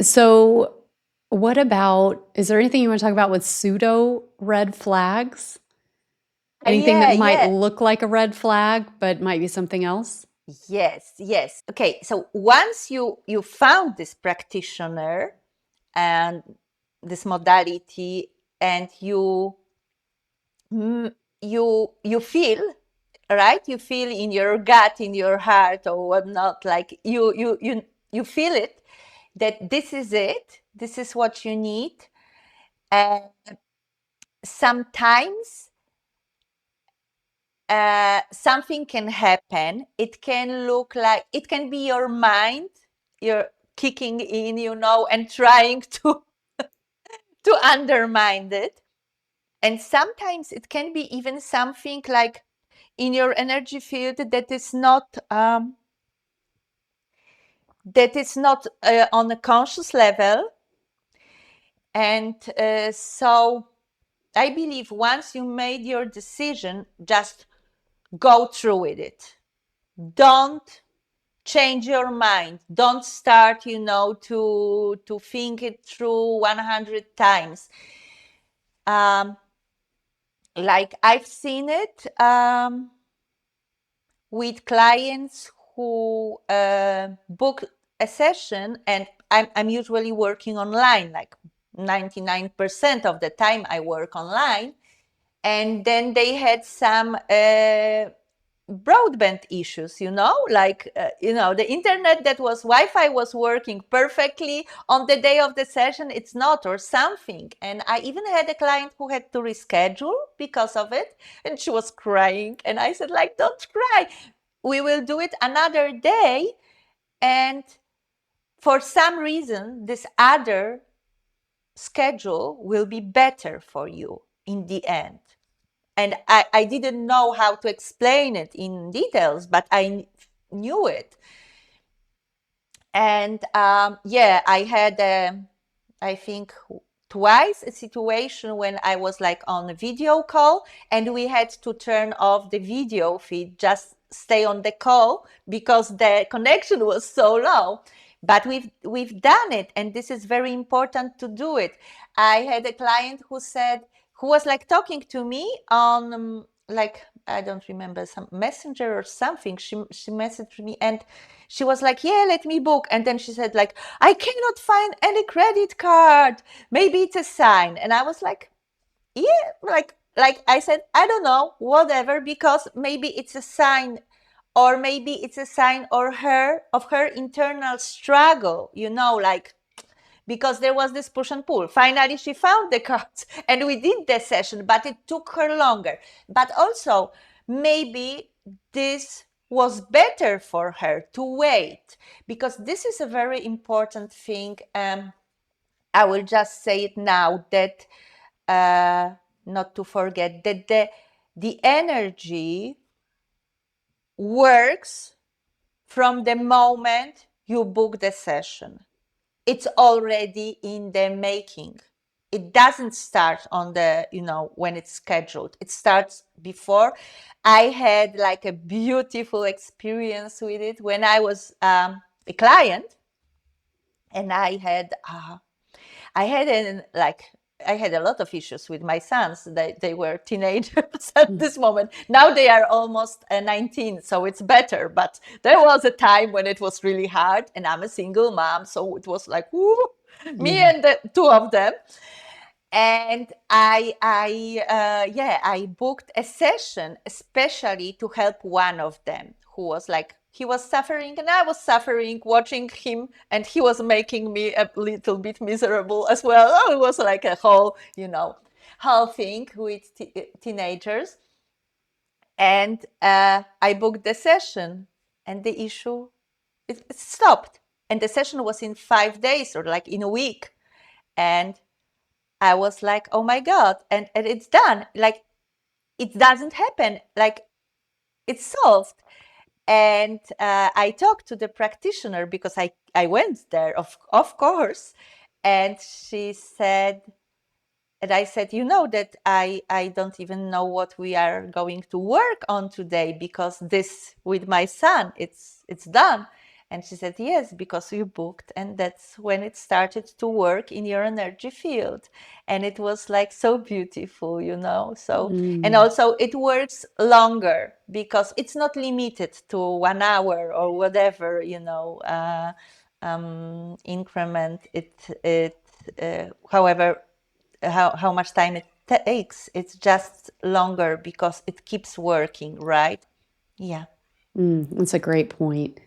[SPEAKER 1] So what about, is there anything you want to talk about with pseudo red flags? Anything that might look like a red flag, but might be something else?
[SPEAKER 2] Yes. Okay, so once you found this practitioner and this modality, and you feel, right? You feel in your gut, in your heart, or whatnot, like you feel it, that this is it. This is what you need. And sometimes something can happen. It can look like, it can be your mind, you're kicking in, and trying to undermine it. And sometimes it can be even something like in your energy field that is not on a conscious level. And so I believe once you made your decision, just go through with it. Don't change your mind. Don't start, to think it through 100 times. Like I've seen it with clients who book a session, and I'm usually working online, like 99% of the time I work online. And then they had some broadband issues, like, the internet that was Wi-Fi was working perfectly on the day of the session, it's not, or something. And I even had a client who had to reschedule because of it, and she was crying. And I said, like, don't cry. We will do it another day. And for some reason, this other schedule will be better for you in the end. And I didn't know how to explain it in details, but I knew it. And I had, I think, twice a situation when I was like on a video call, and we had to turn off the video feed, just stay on the call because the connection was so low. But we've done it, and this is very important to do it. I had a client who was like talking to me on like, I don't remember, some messenger or something. She messaged me, and she was like, yeah, let me book. And then she said like, I cannot find any credit card. Maybe it's a sign. And I was like, yeah, like I said, I don't know, whatever, because maybe it's a sign, or maybe it's a sign of her internal struggle, like because there was this push and pull. Finally, she found the cards and we did the session, but it took her longer. But also, maybe this was better for her to wait, because this is a very important thing. I will just say it now, that not to forget that the energy works from the moment you book the session. It's already in the making. It doesn't start on the, when it's scheduled. It starts before. I had like a beautiful experience with it when I was a client, and I had a lot of issues with my sons. They were teenagers at this moment. Now they are almost 19, so it's better. But there was a time when it was really hard, and I'm a single mom, so it was like, woo, me and the two of them. And I booked a session especially to help one of them, who was like, he was suffering and I was suffering watching him, and he was making me a little bit miserable as well. Oh, it was like a whole thing with teenagers. And I booked the session, and the issue, it stopped. And the session was in 5 days, or like in a week. And I was like, oh my God, and it's done. Like, it doesn't happen. Like, it's solved. And I talked to the practitioner, because I went there, of course. And she said, and I said, that I don't even know what we are going to work on today, because this with my son, it's done. And she said, yes, because you booked, and that's when it started to work in your energy field. And it was like so beautiful, So, and also it works longer, because it's not limited to 1 hour or whatever, increment. However, how much time it takes. It's just longer because it keeps working, right? Yeah.
[SPEAKER 1] That's a great point.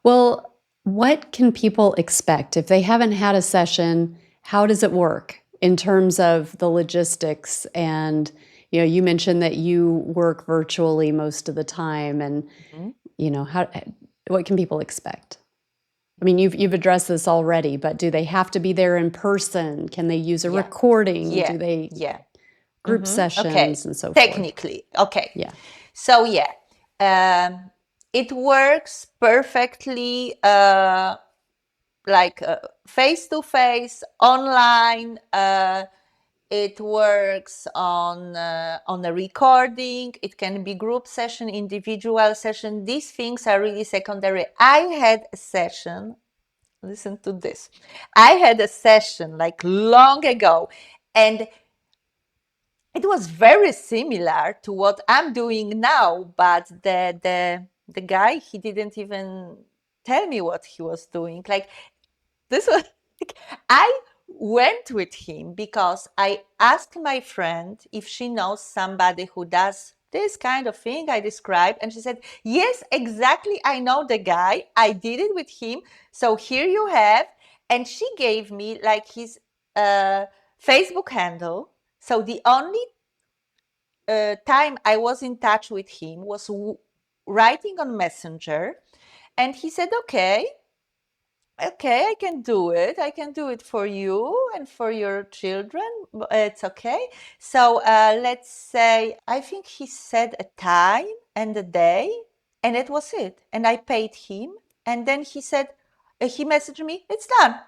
[SPEAKER 1] Well, what can people expect if they haven't had a session? How does it work in terms of the logistics? And you mentioned that you work virtually most of the time, and what can people expect? I mean, you've addressed this already, but do they have to be there in person? Can they use a recording?
[SPEAKER 2] Yeah.
[SPEAKER 1] Do they group sessions
[SPEAKER 2] Okay.
[SPEAKER 1] and so forth?
[SPEAKER 2] Technically, okay.
[SPEAKER 1] Yeah.
[SPEAKER 2] So it works perfectly, like face to face, online. It works on a recording. It can be group session, individual session. These things are really secondary. I had a session. Listen to this. I had a session like long ago, and it was very similar to what I'm doing now, but the guy, he didn't even tell me what he was doing. Like, this was like, I went with him because I asked my friend if she knows somebody who does this kind of thing I described, and she said, yes, exactly, I know the guy, I did it with him, so here you have. And she gave me like his Facebook handle. So the only time I was in touch with him was writing on Messenger, and he said, okay, I can do it. I can do it for you and for your children. It's okay. So let's say, I think he said a time and a day, and it was it. And I paid him, and then he said, he messaged me, it's done.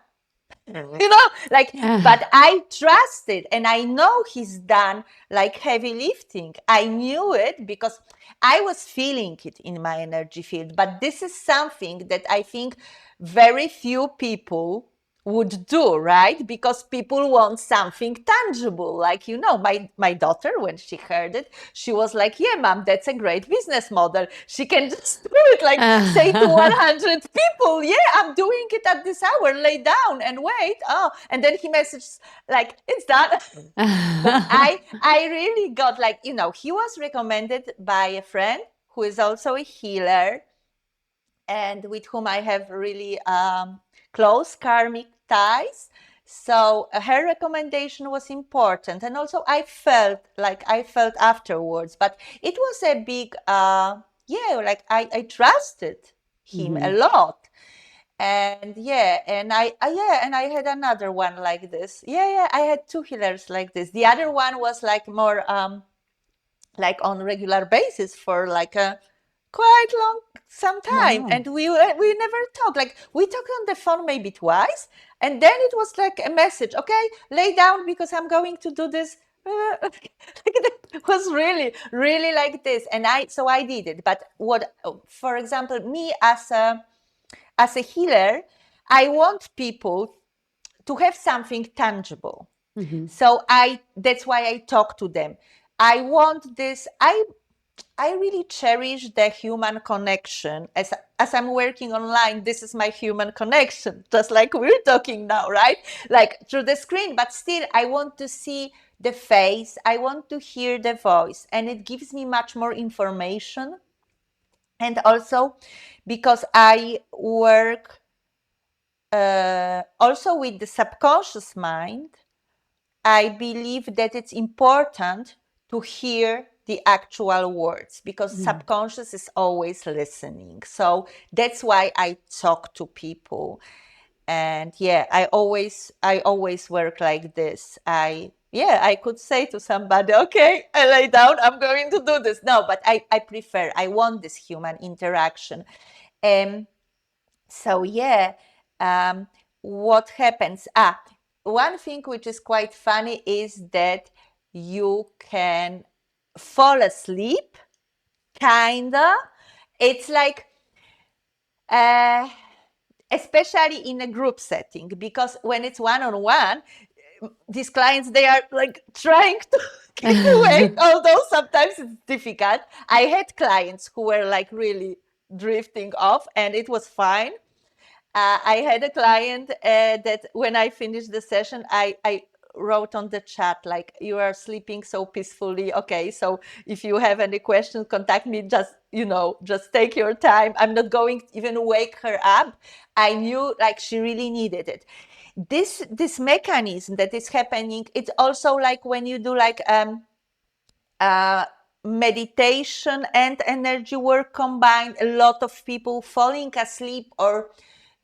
[SPEAKER 2] But I trusted, and I know he's done like heavy lifting. I knew it because I was feeling it in my energy field. But this is something that I think very few people would do, right? Because people want something tangible. Like, my daughter, when she heard it, she was like, yeah, mom, that's a great business model. She can just do it, like say to 100 people, yeah, I'm doing it at this hour, lay down and wait. Oh, and then he messaged like, it's done. But I really got like, he was recommended by a friend who is also a healer, and with whom I have really close karmic ties. So her recommendation was important, and also I felt afterwards, but it was a big like I trusted him a lot. And I had another one like this. I had two healers like this. The other one was like more like on regular basis for like a quite long some time.
[SPEAKER 1] Wow.
[SPEAKER 2] And we never talked. Like we talked on the phone maybe twice, and then it was like a message, okay, lay down because I'm going to do this. It was really really like this, and I did it. But what, for example, me as a healer, I want people to have something tangible. So that's why I talk to them. I want this. I really cherish the human connection. As I'm working online, this is my human connection, just like we're talking now, right? Like through the screen, but still I want to see the face. I want to hear the voice, and it gives me much more information. And also because I work also with the subconscious mind, I believe that it's important to hear the actual words, because subconscious is always listening. So that's why I talk to people. And I always work like this. I could say to somebody, okay, I lay down, I'm going to do this. No, but I want this human interaction. So what happens? One thing which is quite funny is that you can fall asleep, kinda. It's like, especially in a group setting, because when it's one-on-one, these clients, they are like trying to get awake, although sometimes it's difficult. I had clients who were like really drifting off, and it was fine. I had a client that when I finished the session, I wrote on the chat, like, you are sleeping so peacefully. Okay, so if you have any questions, contact me. Just take your time. I'm not going to even wake her up. I knew like she really needed it. This mechanism that is happening, it's also like when you do like meditation and energy work combined, a lot of people falling asleep or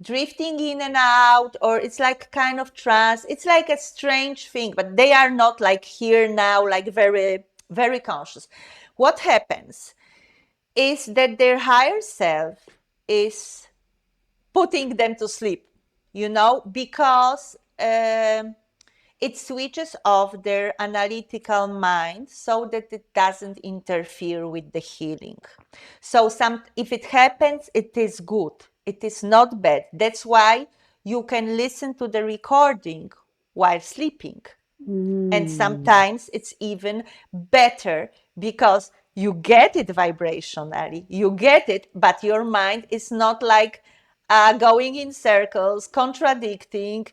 [SPEAKER 2] drifting in and out, or it's like kind of trance. It's like a strange thing, but they are not like here now, like very very conscious. What happens is that their higher self is putting them to sleep, because it switches off their analytical mind so that it doesn't interfere with the healing. So if it happens, it is good. It is not bad. That's why you can listen to the recording while sleeping. And sometimes it's even better because you get it vibrationally. You get it, but your mind is not like going in circles, contradicting,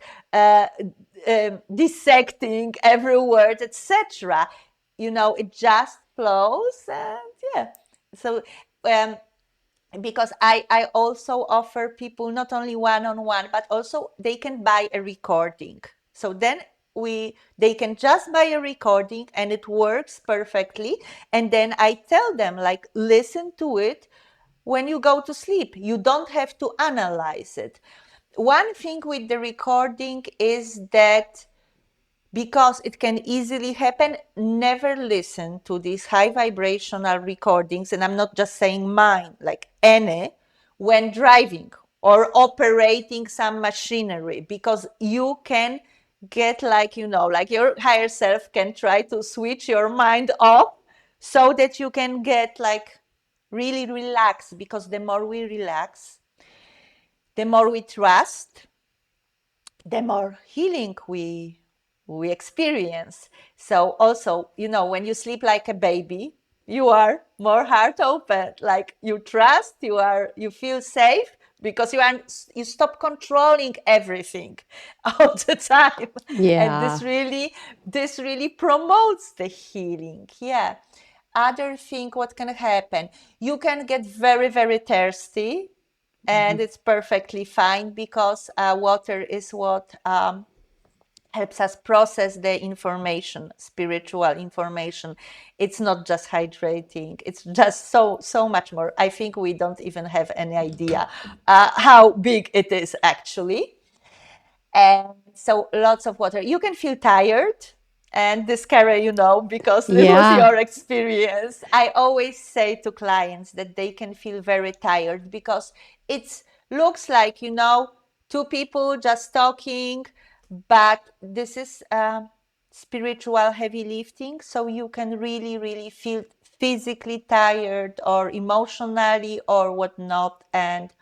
[SPEAKER 2] dissecting every word, etc. It just flows, and So, because I also offer people not only one-on-one, but also they can buy a recording. So then they can just buy a recording, and it works perfectly. And then I tell them, like, listen to it when you go to sleep. You don't have to analyze it. One thing with the recording is that, because it can easily happen, never listen to these high vibrational recordings, and I'm not just saying mine, like any, when driving or operating some machinery, because you can get like your higher self can try to switch your mind off so that you can get like really relaxed, because the more we relax, the more we trust, the more healing we experience. So also, when you sleep like a baby, you are more heart open, like you trust, you feel safe, because you stop controlling everything all the time. And
[SPEAKER 1] Yeah.
[SPEAKER 2] this really promotes the healing. Other thing, what can happen, you can get very very thirsty, and it's perfectly fine, because water is what helps us process the information, spiritual information. It's not just hydrating, it's just so much more. I think we don't even have any idea how big it is actually. And so lots of water. You can feel tired, and this, Kara, because it was
[SPEAKER 1] Yeah.
[SPEAKER 2] your experience. I always say to clients that they can feel very tired because it looks like, two people just talking, but this is spiritual heavy lifting. So you can really, really feel physically tired or emotionally or whatnot. And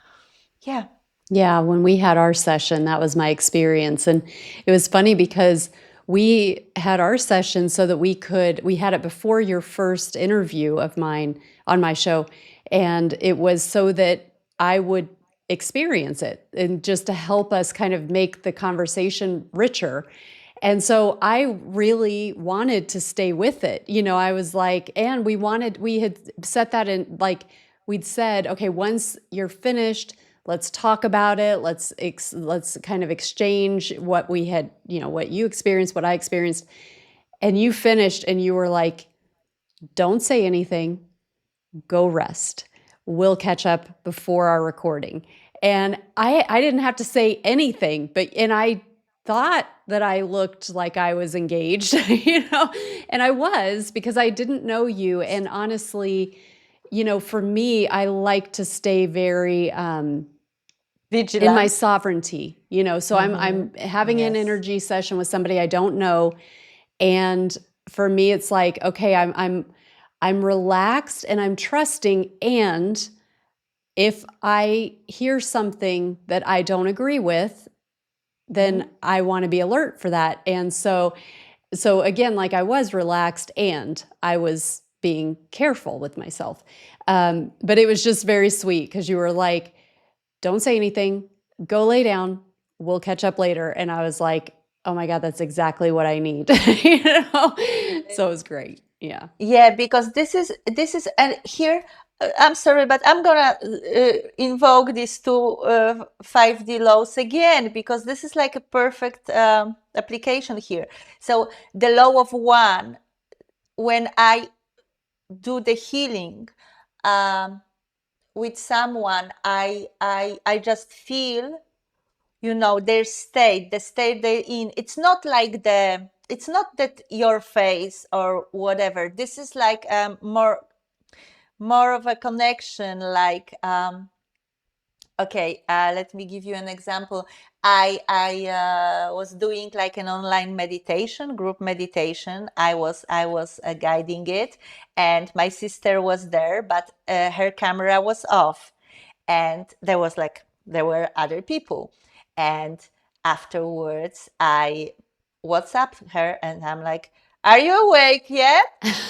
[SPEAKER 2] yeah.
[SPEAKER 1] Yeah, when we had our session, that was my experience. And it was funny because we had our session so that we had it before your first interview of mine on my show. And it was so that I would experience it and just to help us kind of make the conversation richer. And so I really wanted to stay with it. I was like, and we had set that in, like, we'd said, okay, once you're finished, let's talk about it. Let's kind of exchange what we had, what you experienced, what I experienced. And you finished and you were like, don't say anything, go rest. We'll catch up before our recording. And I didn't have to say anything, and I thought that I looked like I was engaged, and I was, because I didn't know you. And honestly, for me, I like to stay very
[SPEAKER 2] Vigilant.
[SPEAKER 1] in my sovereignty, so I'm having an
[SPEAKER 2] Yes.
[SPEAKER 1] energy session with somebody I don't know. And for me, it's like, okay, I'm relaxed and I'm trusting. And if I hear something that I don't agree with, then I want to be alert for that. And so again, like, I was relaxed and I was being careful with myself. But it was just very sweet because you were like, don't say anything, go lay down, we'll catch up later. And I was like, oh my God, that's exactly what I need. So it was great. Yeah.
[SPEAKER 2] Yeah, because this is and here I'm sorry, but I'm gonna invoke these two 5D laws again, because this is like a perfect application here. So the law of one, when I do the healing with someone, I just feel, their state, the state they're in. It's not like it's not that your face or whatever. This is like more of a connection, like okay, let me give you an example. I was doing like an online meditation, group meditation. I was guiding it, and my sister was there, but her camera was off, and there were other people. And afterwards I WhatsApped her and I'm like, are you awake yet?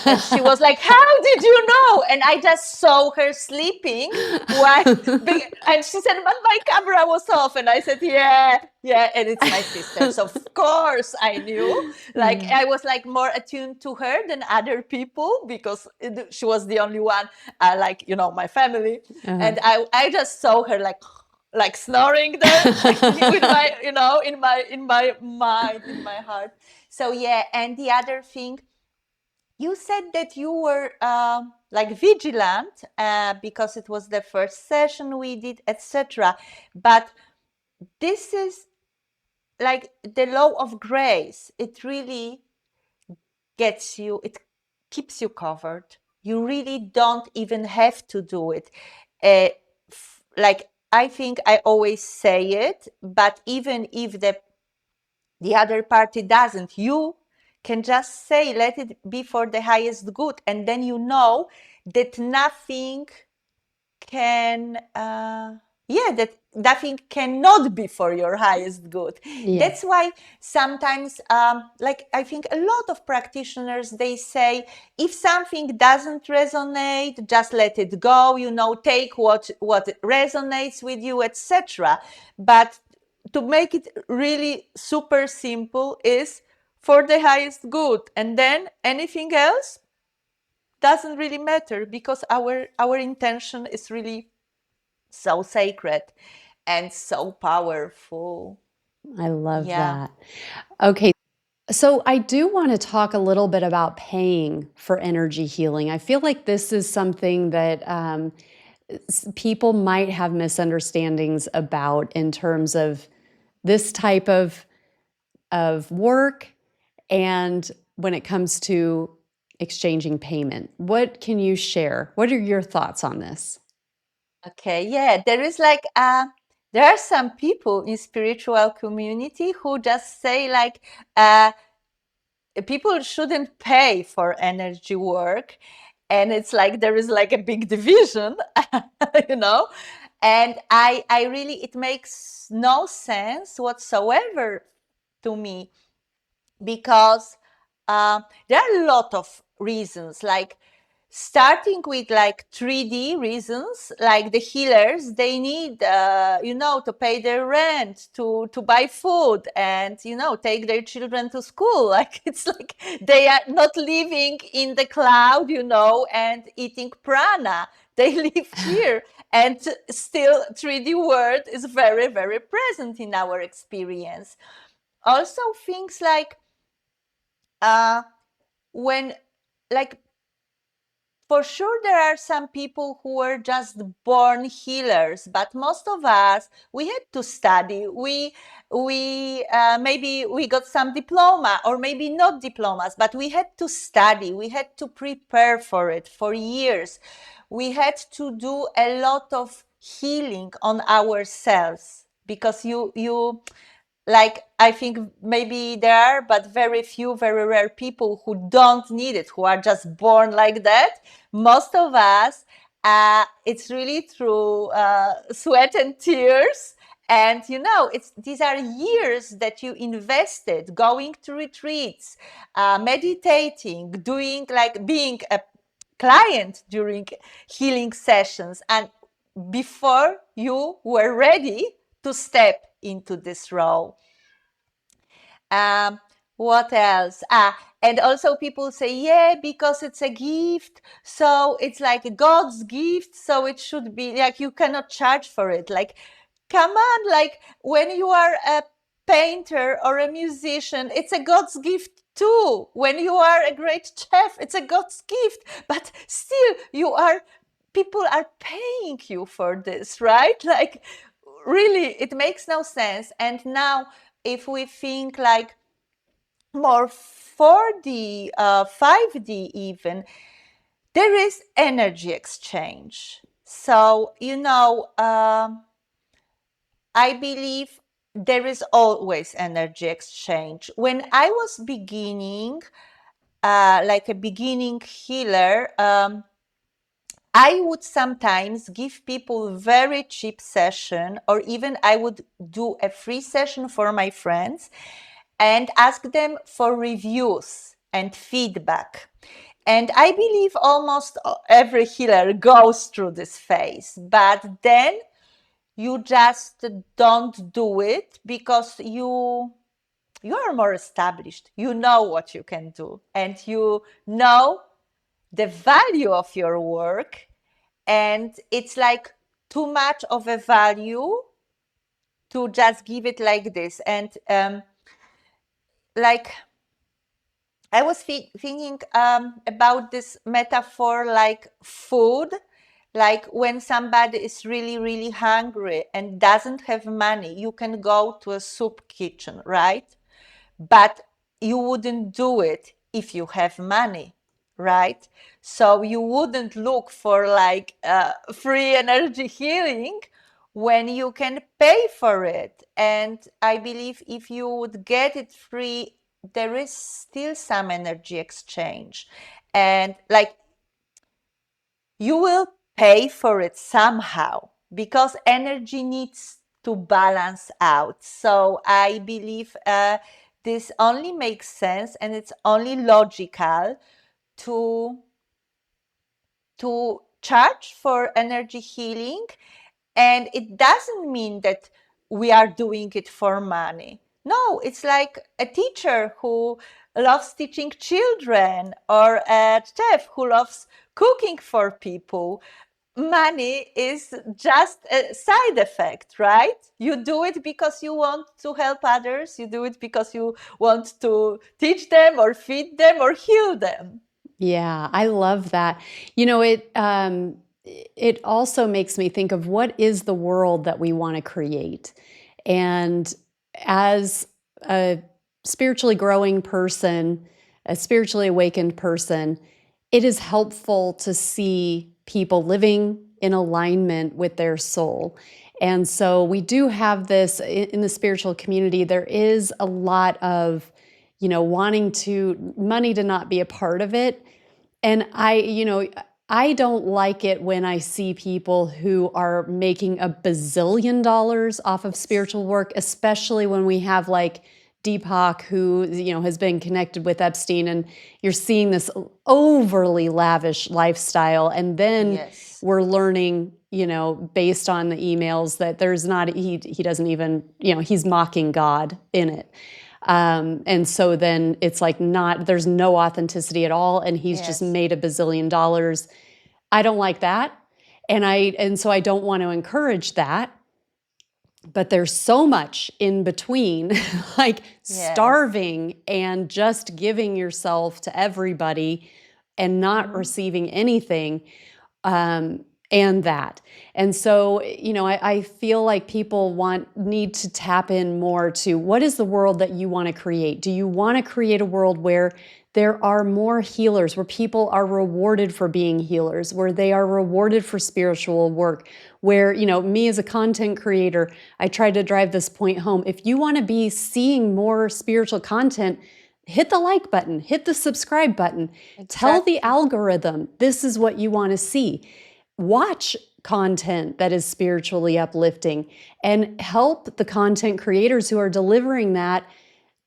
[SPEAKER 2] And she was like, how did you know? And I just saw her sleeping while, and she said, but my camera was off. And I said, yeah, and it's my sister. So of course I knew. Like, I was like more attuned to her than other people, because she was the only one, my family. And I just saw her like snoring there with my, in my mind, in my heart. So yeah. And the other thing, you said that you were like vigilant because it was the first session we did, etc. But this is like the law of grace. It really gets you, it keeps you covered. You really don't even have to do it. Like, I think I always say it, but even if the other party doesn't, you can just say, let it be for the highest good. And then that nothing can that nothing cannot be for your highest good.
[SPEAKER 1] Yeah.
[SPEAKER 2] That's why sometimes like, I think a lot of practitioners, they say, if something doesn't resonate, just let it go, take what resonates with you, etc. But to make it really super simple is for the highest good, and then anything else doesn't really matter, because our intention is really so sacred and so powerful.
[SPEAKER 1] I love
[SPEAKER 2] Yeah.
[SPEAKER 1] that. Okay. So I do want to talk a little bit about paying for energy healing. I feel like this is something that people might have misunderstandings about in terms of this type of work and when it comes to exchanging payment. What can you share? What are your thoughts on this?
[SPEAKER 2] Okay, yeah, there are some people in spiritual community who just say like people shouldn't pay for energy work, and it's like there is like a big division, you know. And I really, it makes no sense whatsoever to me, because there are a lot of reasons, like starting with like 3D reasons, like the healers, they need to pay their rent, to buy food, and take their children to school. Like it's like they are not living in the cloud, and eating prana. They live here, and still 3D world is very, very present in our experience. Also things like uh when, like, for sure there are some people who were just born healers, but most of us, we had to study. We maybe we got some diploma, or maybe not diplomas, but we had to study, we had to prepare for it for years. We had to do a lot of healing on ourselves, because you like, I think maybe there are, but very few, very rare people who don't need it, who are just born like that. Most of us, it's really through sweat and tears. And it's, these are years that you invested going to retreats, meditating, doing, like, being a client during healing sessions, and before you were ready to step into this role. Um, what else? And also people say, yeah, because it's a gift, so it's like God's gift, so it should be like, you cannot charge for it. Like, come on, like when you are a painter or a musician, it's a God's gift too. When you are a great chef, it's a God's gift, but still people are paying you for this, right? Like, really, it makes no sense. And now, if we think like more 4D, 5D even, there is energy exchange. So, I believe there is always energy exchange. When I was beginning, like a beginning healer, I would sometimes give people very cheap session, or even I would do a free session for my friends and ask them for reviews and feedback. And I believe almost every healer goes through this phase, but then you just don't do it, because you are more established. You know what you can do, and you know the value of your work, and it's like too much of a value to just give it like this. And like, I was thinking about this metaphor, like food. Like when somebody is really, really hungry and doesn't have money, you can go to a soup kitchen, right? But you wouldn't do it if you have money, right? So you wouldn't look for like free energy healing when you can pay for it. And I believe if you would get it free, there is still some energy exchange. And like, you will pay for it somehow, because energy needs to balance out. So I believe this only makes sense, and it's only logical to charge for energy healing. And it doesn't mean that we are doing it for money. No, it's like a teacher who loves teaching children, or a chef who loves cooking for people. money is just a side effect, right? You do it because you want to help others. You do it because you want to teach them or feed them or heal them.
[SPEAKER 1] Yeah, I love that. You know, it also makes me think of what is the world that we want to create. And as a spiritually growing person, a spiritually awakened person, it is helpful to see people living in alignment with their soul. And so we do have this in the spiritual community. There is a lot of, wanting money to not be a part of it. And I don't like it when I see people who are making a bazillion dollars off of spiritual work, especially when we have like Deepak, who, has been connected with Epstein, and you're seeing this overly lavish lifestyle. And then
[SPEAKER 2] Yes.
[SPEAKER 1] we're learning, based on the emails that he doesn't even, he's mocking God in it. And so then it's like there's no authenticity at all. And he's just
[SPEAKER 2] Yes.
[SPEAKER 1] made a bazillion dollars. I don't like that. And so I don't want to encourage that. But there's so much in between, like starving and just giving yourself to everybody and not receiving anything. And that. And so, I feel like people need to tap in more to what is the world that you want to create? Do you want to create a world where there are more healers, where people are rewarded for being healers, where they are rewarded for spiritual work, where, me as a content creator, I try to drive this point home. If you want to be seeing more spiritual content, hit the like button, hit the subscribe button, tell the algorithm, this is what you want to see. Watch content that is spiritually uplifting and help the content creators who are delivering that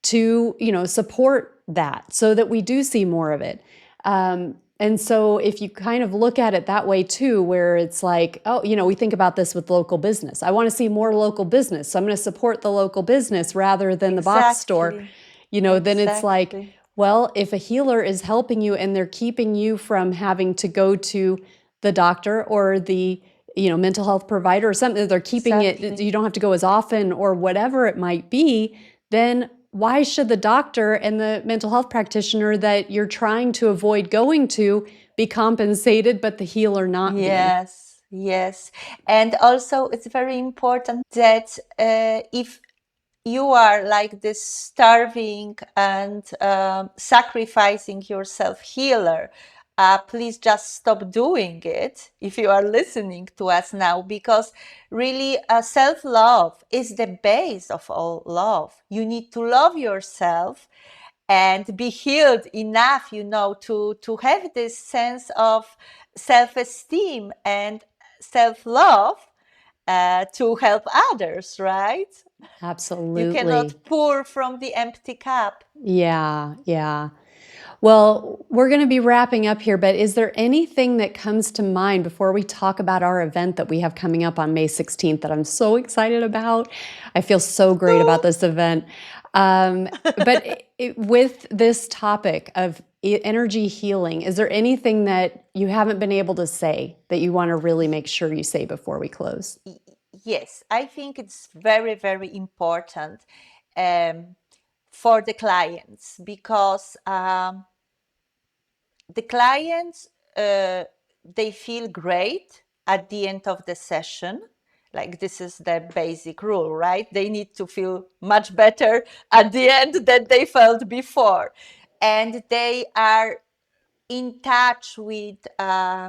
[SPEAKER 1] to, support that so that we do see more of it. And so if you kind of look at it that way too, where it's like, oh, we think about this with local business. I want to see more local business, so I'm going to support the local business rather than the box store. Then it's like, well, if a healer is helping you and they're keeping you from having to go to the doctor or the mental health provider or something, they're keeping it, you don't have to go as often or whatever it might be, then why should the doctor and the mental health practitioner that you're trying to avoid going to be compensated, but the healer not be?
[SPEAKER 2] Yes. And also it's very important that if you are like this starving and sacrificing yourself healer, please just stop doing it if you are listening to us now, because really self-love is the base of all love. You need to love yourself and be healed enough, to have this sense of self-esteem and self-love to help others, right?
[SPEAKER 1] Absolutely.
[SPEAKER 2] You cannot pour from the empty cup.
[SPEAKER 1] Yeah. Well, we're going to be wrapping up here, but is there anything that comes to mind before we talk about our event that we have coming up on May 16th that I'm so excited about? I feel so great about this event. But with this topic of energy healing, is there anything that you haven't been able to say that you want to really make sure you say before we close?
[SPEAKER 2] Yes, I think it's very, very important for the clients, because the clients, they feel great at the end of the session. Like, this is the basic rule, right? They need to feel much better at the end than they felt before. And they are in touch with 5D,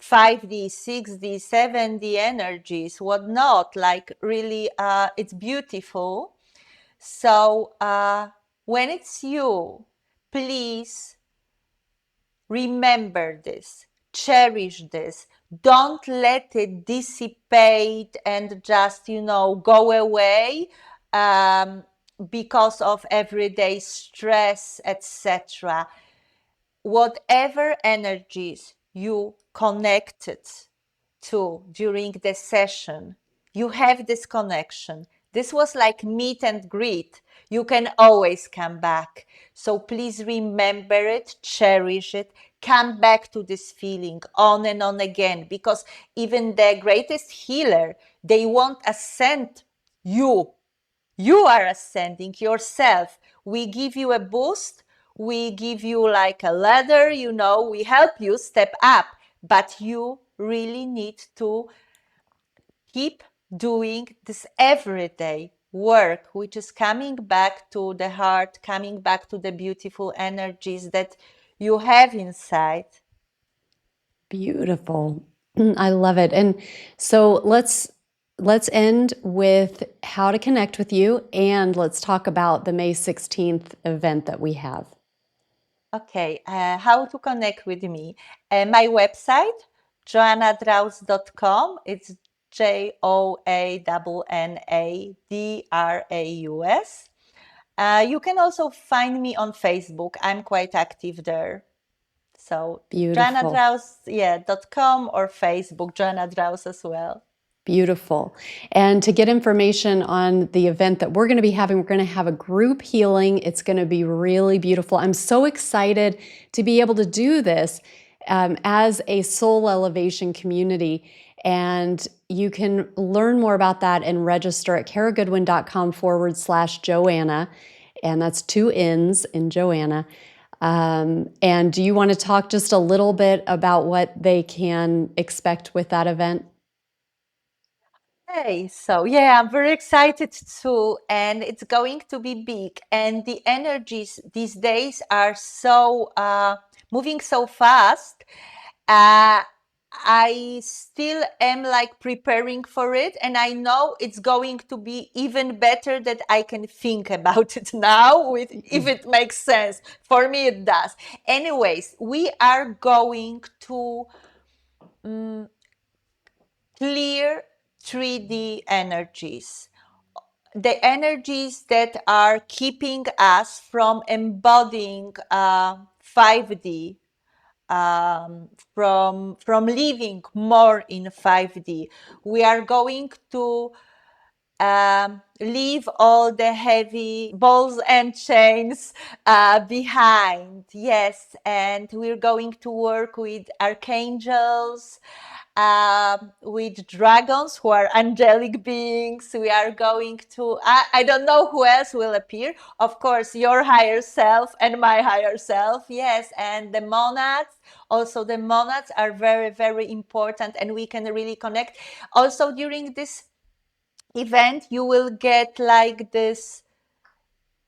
[SPEAKER 2] 6D, 7D energies, whatnot. Like, really, it's beautiful. So when it's you, please remember this, cherish this. Don't let it dissipate and just, go away because of everyday stress, etc. Whatever energies you connected to during the session, you have this connection. This was like meet and greet. You can always come back. So please remember it, cherish it, come back to this feeling on and on again, because even the greatest healer, they won't ascend you. You are ascending yourself. We give you a boost. We give you like a ladder, we help you step up, but you really need to keep doing this everyday work, which is coming back to the heart, coming back to the beautiful energies that you have inside.
[SPEAKER 1] Beautiful. I love it. And so let's end with how to connect with you, and let's talk about the May 16th event that we have.
[SPEAKER 2] Okay, how to connect with me? My website, joannadraus.com. It's JOANNADRAUS. You can also find me on Facebook. I'm quite active there. So
[SPEAKER 1] Beautiful.
[SPEAKER 2] joannadraus.com or Facebook, Joanna Draus as well.
[SPEAKER 1] Beautiful. And to get information on the event that we're going to be having, we're going to have a group healing. It's going to be really beautiful. I'm so excited to be able to do this as a soul elevation community. And you can learn more about that and register at karagoodwin.com/Joanna. And that's 2 N's in Joanna. And do you want to talk just a little bit about what they can expect with that event?
[SPEAKER 2] Hey, so yeah, I'm very excited too, and it's going to be big. And the energies these days are so moving so fast. I still am like preparing for it, and I know it's going to be even better that I can think about it now, with if it makes sense. For me, it does. Anyways, we are going to clear 3D energies, the energies that are keeping us from embodying 5D, from living more in 5D. We are going to leave all the heavy balls and chains behind. Yes, and we're going to work with archangels, with dragons, who are angelic beings. We are going to, I don't know who else will appear. Of course, your higher self and my higher self. Yes, and the monads. Also, the monads are very, very important, and we can really connect. Also, during this event, you will get like this,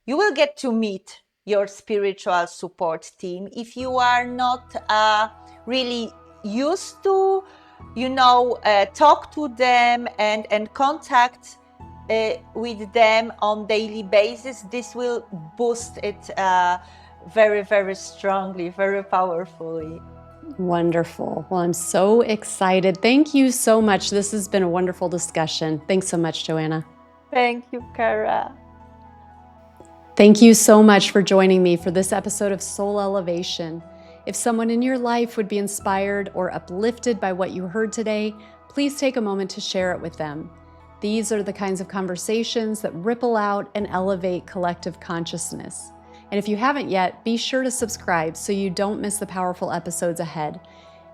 [SPEAKER 2] you will get to meet your spiritual support team. If you are not really used to, talk to them and contact with them on daily basis, this will boost it very, very strongly, very powerfully.
[SPEAKER 1] Wonderful. Well, I'm so excited. Thank you so much. This has been a wonderful discussion. Thanks so much, Joanna.
[SPEAKER 2] Thank you, Kara.
[SPEAKER 1] Thank you so much for joining me for this episode of Soul Elevation. If someone in your life would be inspired or uplifted by what you heard today, please take a moment to share it with them. These are the kinds of conversations that ripple out and elevate collective consciousness. And if you haven't yet, be sure to subscribe so you don't miss the powerful episodes ahead.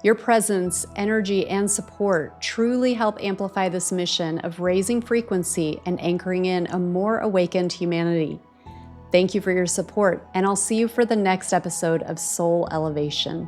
[SPEAKER 1] Your presence, energy, and support truly help amplify this mission of raising frequency and anchoring in a more awakened humanity. Thank you for your support, and I'll see you for the next episode of Soul Elevation.